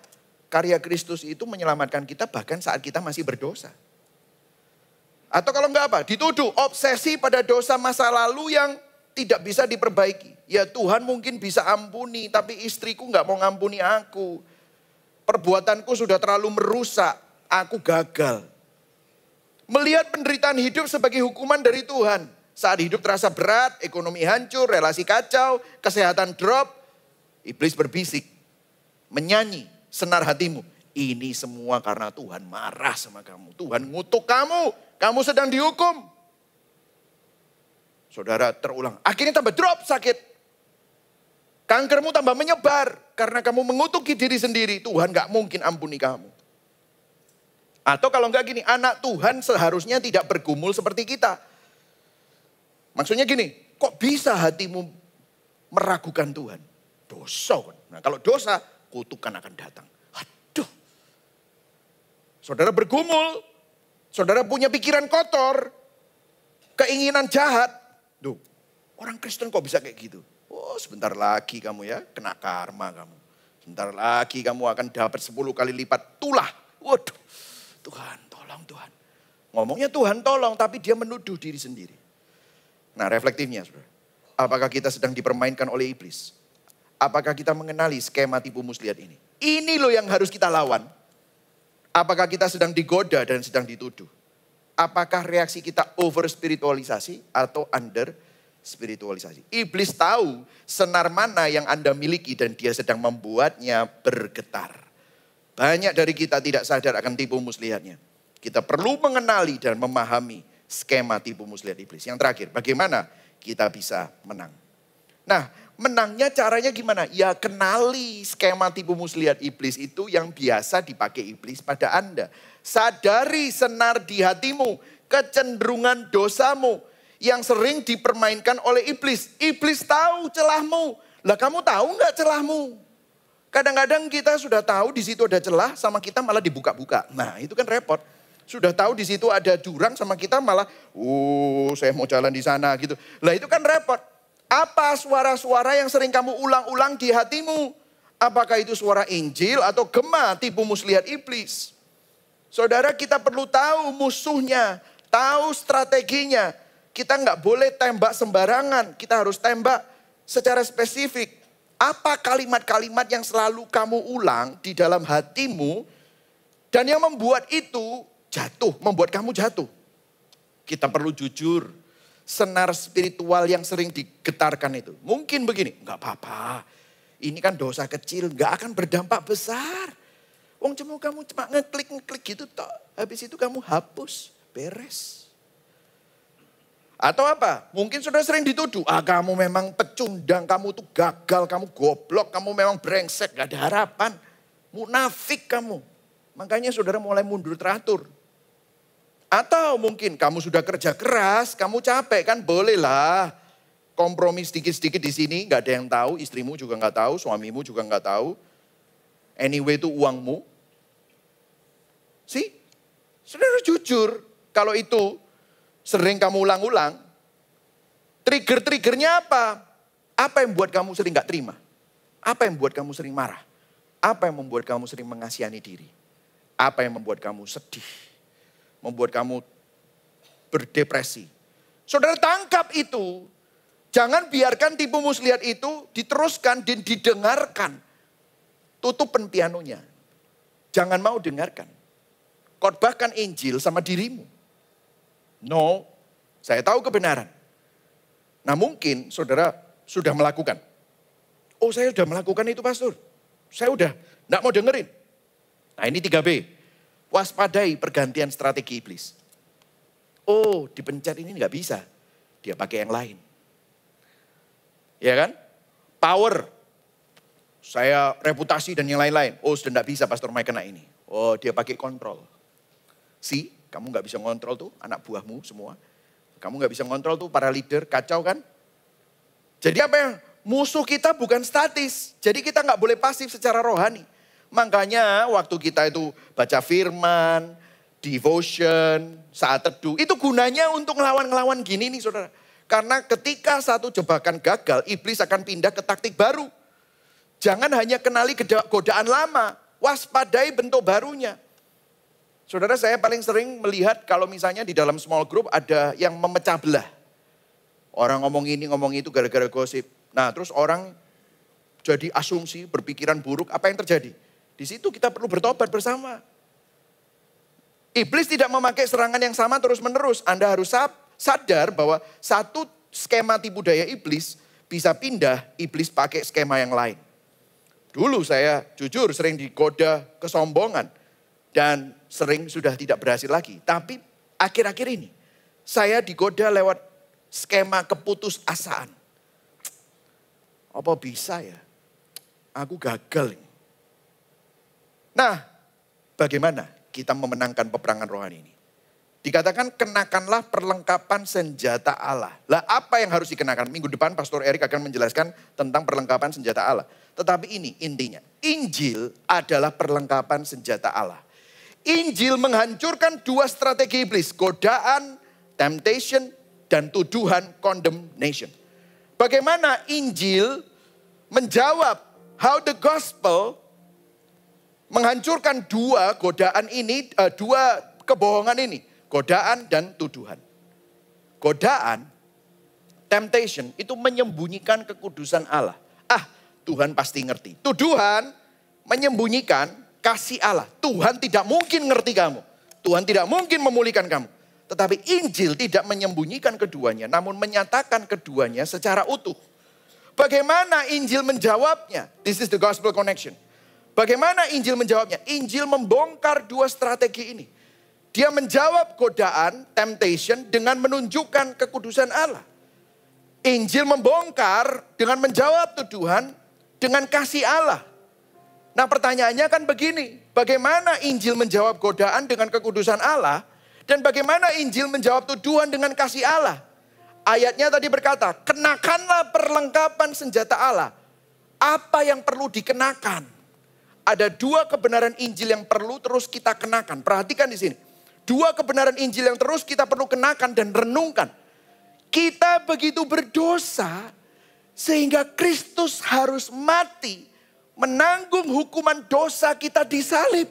karya Kristus itu menyelamatkan kita bahkan saat kita masih berdosa. Atau kalau enggak apa, dituduh obsesi pada dosa masa lalu yang tidak bisa diperbaiki. Ya Tuhan mungkin bisa ampuni, tapi istriku enggak mau ngampuni aku. Perbuatanku sudah terlalu merusak, aku gagal. Melihat penderitaan hidup sebagai hukuman dari Tuhan. Saat hidup terasa berat, ekonomi hancur, relasi kacau, kesehatan drop. Iblis berbisik, menyanyi, senar hatimu. Ini semua karena Tuhan marah sama kamu. Tuhan ngutuk kamu, kamu sedang dihukum. Saudara terulang, akhirnya tambah drop sakit. Kankermu tambah menyebar karena kamu mengutuki diri sendiri. Tuhan gak mungkin ampuni kamu. Atau kalau enggak gini, anak Tuhan seharusnya tidak bergumul seperti kita. Maksudnya gini, kok bisa hatimu meragukan Tuhan? Dosa. Nah kalau dosa, kutukan akan datang. Aduh. Saudara bergumul, saudara punya pikiran kotor, keinginan jahat. Duh, orang Kristen kok bisa kayak gitu? Oh sebentar lagi kamu ya kena karma kamu. Sebentar lagi kamu akan dapat 10 kali lipat tulah. Waduh, Tuhan tolong Tuhan. Ngomongnya Tuhan tolong tapi dia menuduh diri sendiri. Nah reflektifnya saudara. Apakah kita sedang dipermainkan oleh iblis? Apakah kita mengenali skema tipu muslihat ini? Ini loh yang harus kita lawan. Apakah kita sedang digoda dan sedang dituduh? Apakah reaksi kita over spiritualisasi atau under spiritualisasi? Iblis tahu senar mana yang Anda miliki dan dia sedang membuatnya bergetar. Banyak dari kita tidak sadar akan tipu muslihatnya. Kita perlu mengenali dan memahami skema tipu muslihat iblis. Yang terakhir, bagaimana kita bisa menang? Nah, menangnya caranya gimana? Ya kenali skema tipu muslihat iblis itu yang biasa dipakai iblis pada Anda. Sadari senar di hatimu, kecenderungan dosamu yang sering dipermainkan oleh iblis. Iblis tahu celahmu. Lah kamu tahu nggak celahmu? Kadang-kadang kita sudah tahu di situ ada celah sama kita malah dibuka-buka. Nah itu kan repot. Sudah tahu di situ ada jurang sama kita malah, saya mau jalan di sana gitu. Lah itu kan repot. Apa suara-suara yang sering kamu ulang-ulang di hatimu? Apakah itu suara Injil atau gema tipu muslihat iblis? Saudara kita perlu tahu musuhnya, tahu strateginya. Kita nggak boleh tembak sembarangan, kita harus tembak secara spesifik. Apa kalimat-kalimat yang selalu kamu ulang di dalam hatimu dan yang membuat itu jatuh, membuat kamu jatuh. Kita perlu jujur, senar spiritual yang sering digetarkan itu. Mungkin begini, nggak apa-apa, ini kan dosa kecil, nggak akan berdampak besar. Wong kamu cuma ngeklik gitu toh, habis itu kamu hapus, beres. Atau apa? Mungkin sudah sering dituduh, kamu memang pecundang, kamu tuh gagal, kamu goblok, kamu memang brengsek, gak ada harapan. Munafik kamu. Makanya saudara mulai mundur teratur. Atau mungkin kamu sudah kerja keras, kamu capek kan bolehlah. Kompromi sedikit-sedikit di sini, gak ada yang tahu, istrimu juga gak tahu, suamimu juga gak tahu. Anyway itu uangmu. Saudara jujur, kalau itu sering kamu ulang-ulang, trigger-triggernya apa? Apa yang membuat kamu sering gak terima? Apa yang membuat kamu sering marah? Apa yang membuat kamu sering mengasihani diri? Apa yang membuat kamu sedih? Membuat kamu berdepresi? Saudara tangkap itu. Jangan biarkan tipu muslihat itu diteruskan dan didengarkan. Tutup pianonya. Jangan mau dengarkan. Khotbahkan Injil sama dirimu. No, saya tahu kebenaran. Nah mungkin saudara sudah melakukan. Oh saya sudah melakukan itu pastor. Saya udah enggak mau dengerin. Nah ini 3B. Waspadai pergantian strategi iblis. Oh dipencet ini enggak bisa. Dia pakai yang lain. Ya kan? Power. Saya reputasi dan yang lain-lain. Oh sudah enggak bisa pastor Mike kena ini. Oh dia pakai kontrol. Kamu gak bisa ngontrol tuh anak buahmu semua. Kamu gak bisa ngontrol tuh para leader, kacau kan? Jadi apa yang musuh kita bukan statis. Jadi kita nggak boleh pasif secara rohani. Makanya waktu kita itu baca firman, devotion, saat teduh. Itu gunanya untuk ngelawan-ngelawan gini nih saudara. Karena ketika satu jebakan gagal, iblis akan pindah ke taktik baru. Jangan hanya kenali godaan lama, waspadai bentuk barunya. Saudara, saya paling sering melihat kalau misalnya di dalam small group ada yang memecah belah. Orang ngomong ini, ngomong itu gara-gara gosip. Nah, terus orang jadi asumsi, berpikiran buruk, apa yang terjadi? Di situ kita perlu bertobat bersama. Iblis tidak memakai serangan yang sama terus-menerus. Anda harus sadar bahwa satu skema tipu daya iblis bisa pindah, iblis pakai skema yang lain. Dulu saya jujur sering digoda kesombongan. Dan sering sudah tidak berhasil lagi. Tapi akhir-akhir ini saya digoda lewat skema keputusasaan. Apa bisa ya? Aku gagal. Nah, bagaimana kita memenangkan peperangan rohani ini? Dikatakan kenakanlah perlengkapan senjata Allah. Lah apa yang harus dikenakan? Minggu depan Pastor Erik akan menjelaskan tentang perlengkapan senjata Allah. Tetapi ini intinya, Injil adalah perlengkapan senjata Allah. Injil menghancurkan dua strategi iblis, godaan, temptation, dan tuduhan, condemnation. Bagaimana Injil menjawab how the gospel menghancurkan dua godaan ini, dua kebohongan ini, godaan dan tuduhan. Godaan, temptation itu menyembunyikan kekudusan Allah. Tuhan pasti ngerti. Tuduhan menyembunyikan kasih Allah. Tuhan tidak mungkin ngerti kamu. Tuhan tidak mungkin memulihkan kamu. Tetapi Injil tidak menyembunyikan keduanya, namun menyatakan keduanya secara utuh. Bagaimana Injil menjawabnya? This is the gospel connection. Bagaimana Injil menjawabnya? Injil membongkar dua strategi ini. Dia menjawab godaan, temptation dengan menunjukkan kekudusan Allah. Injil membongkar dengan menjawab tuduhan dengan kasih Allah. Nah pertanyaannya kan begini, bagaimana Injil menjawab godaan dengan kekudusan Allah dan bagaimana Injil menjawab tuduhan dengan kasih Allah? Ayatnya tadi berkata, kenakanlah perlengkapan senjata Allah. Apa yang perlu dikenakan? Ada dua kebenaran Injil yang perlu terus kita kenakan. Perhatikan di sini. Dua kebenaran Injil yang terus kita perlu kenakan dan renungkan. Kita begitu berdosa sehingga Kristus harus mati menanggung hukuman dosa kita di salib.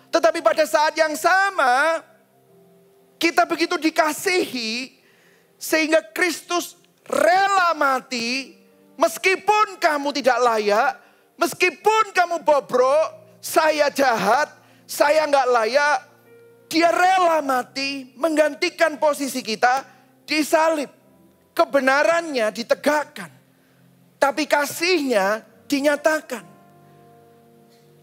Tetapi pada saat yang sama, kita begitu dikasihi, sehingga Kristus rela mati, meskipun kamu tidak layak, meskipun kamu bobrok, saya jahat, saya nggak layak, dia rela mati, menggantikan posisi kita di salib. Kebenarannya ditegakkan, tapi kasihnya dinyatakan.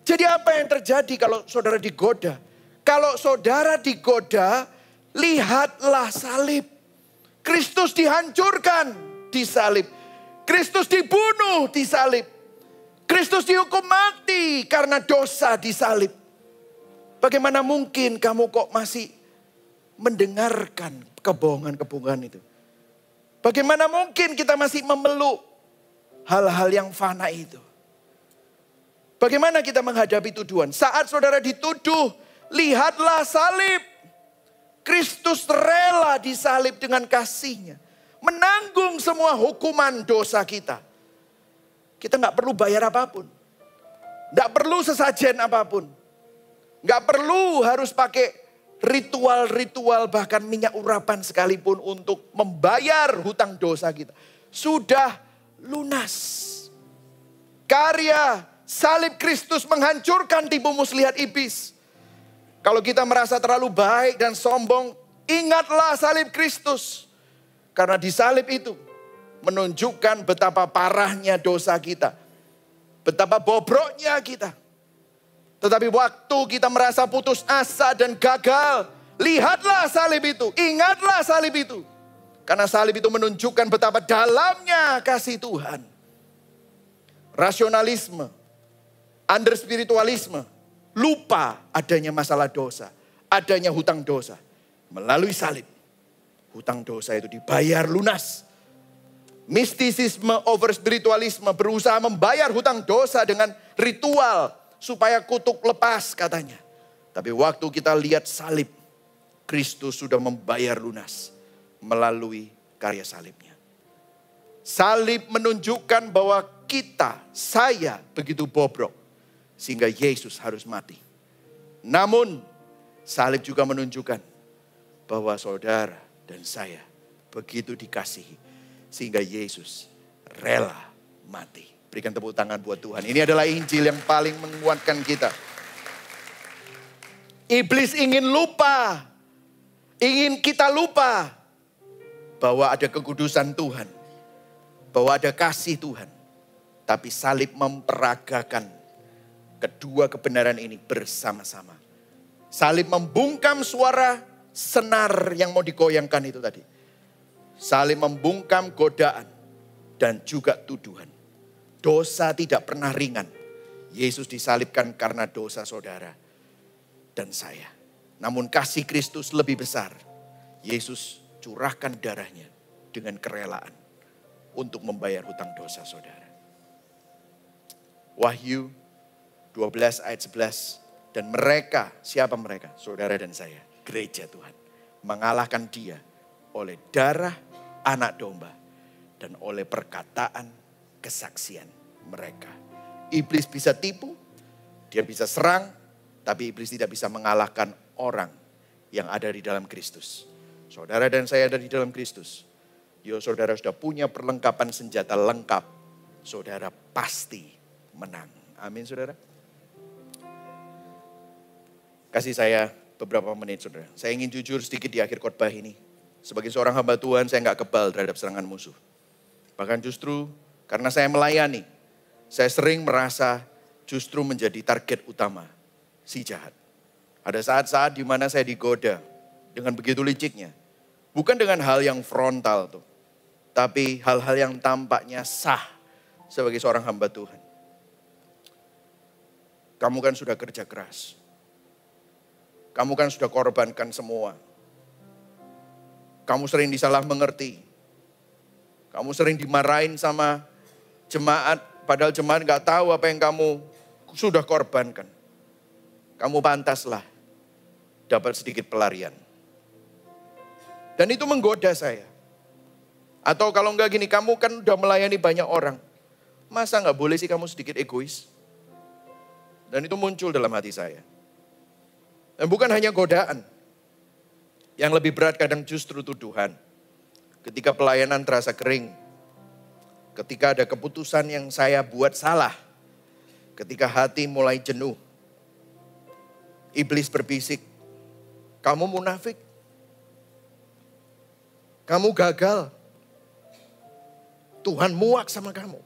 Jadi apa yang terjadi kalau saudara digoda? Kalau saudara digoda, lihatlah salib. Kristus dihancurkan di salib. Kristus dibunuh di salib. Kristus dihukum mati karena dosa di salib. Bagaimana mungkin kamu kok masih mendengarkan kebohongan-kebohongan itu? Bagaimana mungkin kita masih memeluk hal-hal yang fana itu? Bagaimana kita menghadapi tuduhan? Saat saudara dituduh, lihatlah salib. Kristus rela disalib dengan kasihnya. Menanggung semua hukuman dosa kita. Kita gak perlu bayar apapun. Gak perlu sesajen apapun. Gak perlu harus pakai ritual-ritual bahkan minyak urapan sekalipun untuk membayar hutang dosa kita. Sudah lunas. Karya salib Kristus menghancurkan tipu muslihat iblis. Kalau kita merasa terlalu baik dan sombong, ingatlah salib Kristus. Karena di salib itu menunjukkan betapa parahnya dosa kita. Betapa bobroknya kita. Tetapi waktu kita merasa putus asa dan gagal, lihatlah salib itu, ingatlah salib itu. Karena salib itu menunjukkan betapa dalamnya kasih Tuhan. Rasionalisme, under spiritualisme, lupa adanya masalah dosa, adanya hutang dosa. Melalui salib, hutang dosa itu dibayar lunas. Mistisisme over spiritualisme berusaha membayar hutang dosa dengan ritual supaya kutuk lepas katanya. Tapi waktu kita lihat salib, Kristus sudah membayar lunas melalui karya salibnya. Salib menunjukkan bahwa saya begitu bobrok sehingga Yesus harus mati. Namun salib juga menunjukkan bahwa saudara dan saya begitu dikasihi sehingga Yesus rela mati. Berikan tepuk tangan buat Tuhan. Ini adalah Injil yang paling menguatkan kita. Iblis ingin kita lupa bahwa ada kekudusan Tuhan, bahwa ada kasih Tuhan. Tapi salib memperagakan kedua kebenaran ini bersama-sama. Salib membungkam suara senar yang mau digoyangkan itu tadi. Salib membungkam godaan dan juga tuduhan. Dosa tidak pernah ringan. Yesus disalibkan karena dosa saudara dan saya. Namun kasih Kristus lebih besar. Yesus curahkan darahnya dengan kerelaan untuk membayar hutang dosa saudara. Wahyu 12 ayat 11. Dan mereka, siapa mereka? Saudara dan saya, gereja Tuhan. Mengalahkan dia oleh darah anak domba dan oleh perkataan kesaksian mereka. Iblis bisa tipu, dia bisa serang, tapi iblis tidak bisa mengalahkan orang yang ada di dalam Kristus. Saudara dan saya ada di dalam Kristus. Saudara sudah punya perlengkapan senjata lengkap. Saudara pasti menang. Amin saudara. Kasih saya beberapa menit saudara. Saya ingin jujur sedikit di akhir khotbah ini. Sebagai seorang hamba Tuhan saya gak kebal terhadap serangan musuh. Bahkan justru karena saya melayani. Saya sering merasa justru menjadi target utama si jahat. Ada saat-saat di mana saya digoda dengan begitu liciknya. Bukan dengan hal yang frontal tuh. Tapi hal-hal yang tampaknya sah sebagai seorang hamba Tuhan. Kamu kan sudah kerja keras. Kamu kan sudah korbankan semua. Kamu sering disalah mengerti. Kamu sering dimarahin sama jemaat. Padahal jemaat gak tahu apa yang kamu sudah korbankan. Kamu pantaslah dapat sedikit pelarian. Dan itu menggoda saya. Atau kalau enggak gini, kamu kan udah melayani banyak orang. Masa gak boleh sih kamu sedikit egois? Dan itu muncul dalam hati saya. Dan bukan hanya godaan. Yang lebih berat kadang justru tuduhan. Ketika pelayanan terasa kering. Ketika ada keputusan yang saya buat salah. Ketika hati mulai jenuh. Iblis berbisik. Kamu munafik. Kamu gagal. Tuhan muak sama kamu.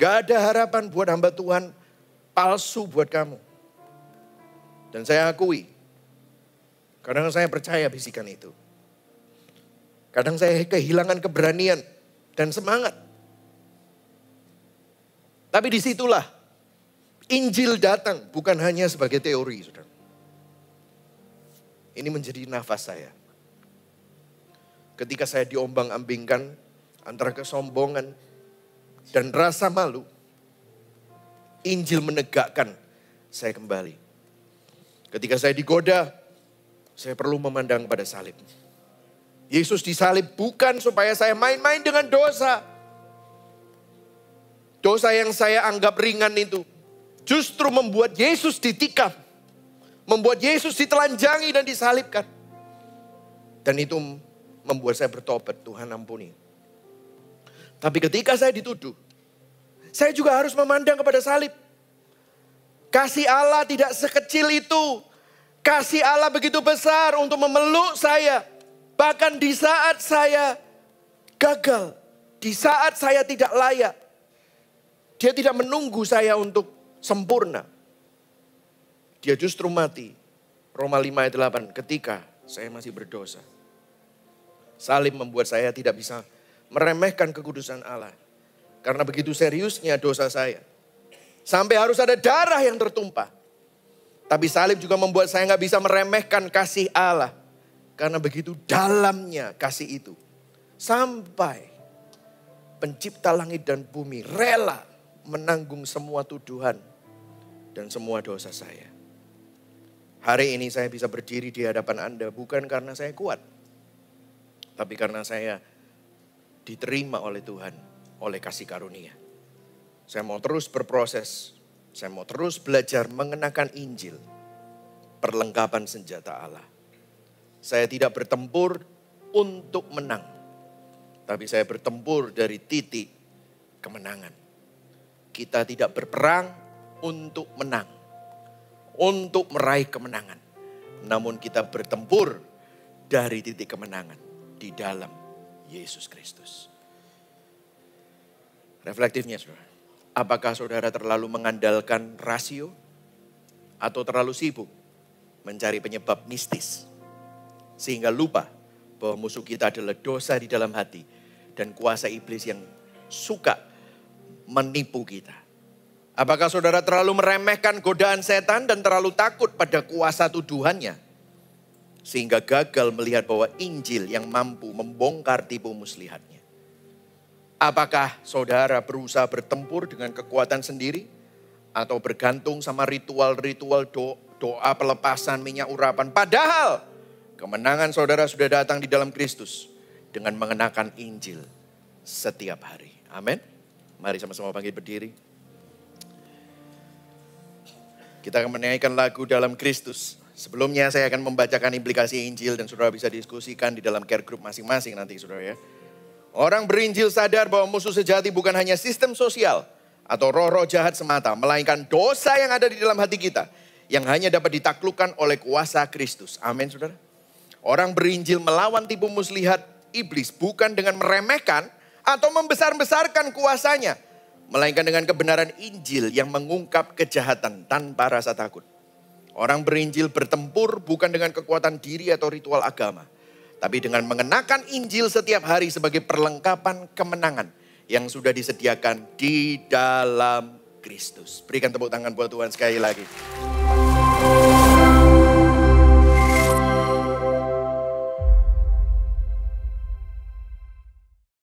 Gak ada harapan buat hamba Tuhan palsu buat kamu. Dan saya akui, kadang saya percaya bisikan itu. Kadang saya kehilangan keberanian dan semangat. Tapi disitulah Injil datang bukan hanya sebagai teori. Saudara. Ini menjadi nafas saya. Ketika saya diombang-ambingkan antara kesombongan dan rasa malu, Injil menegakkan saya kembali. Ketika saya digoda, saya perlu memandang pada salib. Yesus disalib bukan supaya saya main-main dengan dosa. Dosa yang saya anggap ringan itu justru membuat Yesus ditikam. Membuat Yesus ditelanjangi dan disalibkan. Dan itu membuat saya bertobat, Tuhan ampuni. Tapi ketika saya dituduh, saya juga harus memandang kepada salib. Kasih Allah tidak sekecil itu. Kasih Allah begitu besar untuk memeluk saya. Bahkan di saat saya gagal. Di saat saya tidak layak. Dia tidak menunggu saya untuk sempurna. Dia justru mati. Roma 5 ayat 8. Ketika saya masih berdosa. Salib membuat saya tidak bisa meremehkan kekudusan Allah. Karena begitu seriusnya dosa saya. Sampai harus ada darah yang tertumpah. Tapi salib juga membuat saya gak bisa meremehkan kasih Allah. Karena begitu dalamnya kasih itu. Sampai pencipta langit dan bumi rela menanggung semua tuduhan dan semua dosa saya. Hari ini saya bisa berdiri di hadapan Anda bukan karena saya kuat. Tapi karena saya diterima oleh Tuhan, oleh kasih karunia. Saya mau terus berproses, saya mau terus belajar mengenakan Injil, perlengkapan senjata Allah. Saya tidak bertempur untuk menang, tapi saya bertempur dari titik kemenangan. Kita tidak berperang untuk menang, untuk meraih kemenangan. Namun kita bertempur dari titik kemenangan di dalam Yesus Kristus. Reflektifnya saudara, apakah saudara terlalu mengandalkan rasio atau terlalu sibuk mencari penyebab mistis? Sehingga lupa bahwa musuh kita adalah dosa di dalam hati dan kuasa iblis yang suka menipu kita. Apakah saudara terlalu meremehkan godaan setan dan terlalu takut pada kuasa tuduhannya? Sehingga gagal melihat bahwa Injil yang mampu membongkar tipu muslihatnya. Apakah saudara berusaha bertempur dengan kekuatan sendiri? Atau bergantung sama ritual-ritual doa pelepasan minyak urapan? Padahal kemenangan saudara sudah datang di dalam Kristus dengan mengenakan Injil setiap hari. Amin. Mari sama-sama bangkit berdiri. Kita akan menaikkan lagu dalam Kristus. Sebelumnya saya akan membacakan implikasi Injil dan saudara bisa diskusikan di dalam care group masing-masing nanti saudara ya. Orang berinjil sadar bahwa musuh sejati bukan hanya sistem sosial atau roh-roh jahat semata, melainkan dosa yang ada di dalam hati kita yang hanya dapat ditaklukkan oleh kuasa Kristus. Amin saudara. Orang berinjil melawan tipu muslihat iblis bukan dengan meremehkan atau membesar-besarkan kuasanya, melainkan dengan kebenaran Injil yang mengungkap kejahatan tanpa rasa takut. Orang berinjil bertempur bukan dengan kekuatan diri atau ritual agama, tapi dengan mengenakan Injil setiap hari sebagai perlengkapan kemenangan yang sudah disediakan di dalam Kristus. Berikan tepuk tangan buat Tuhan sekali lagi.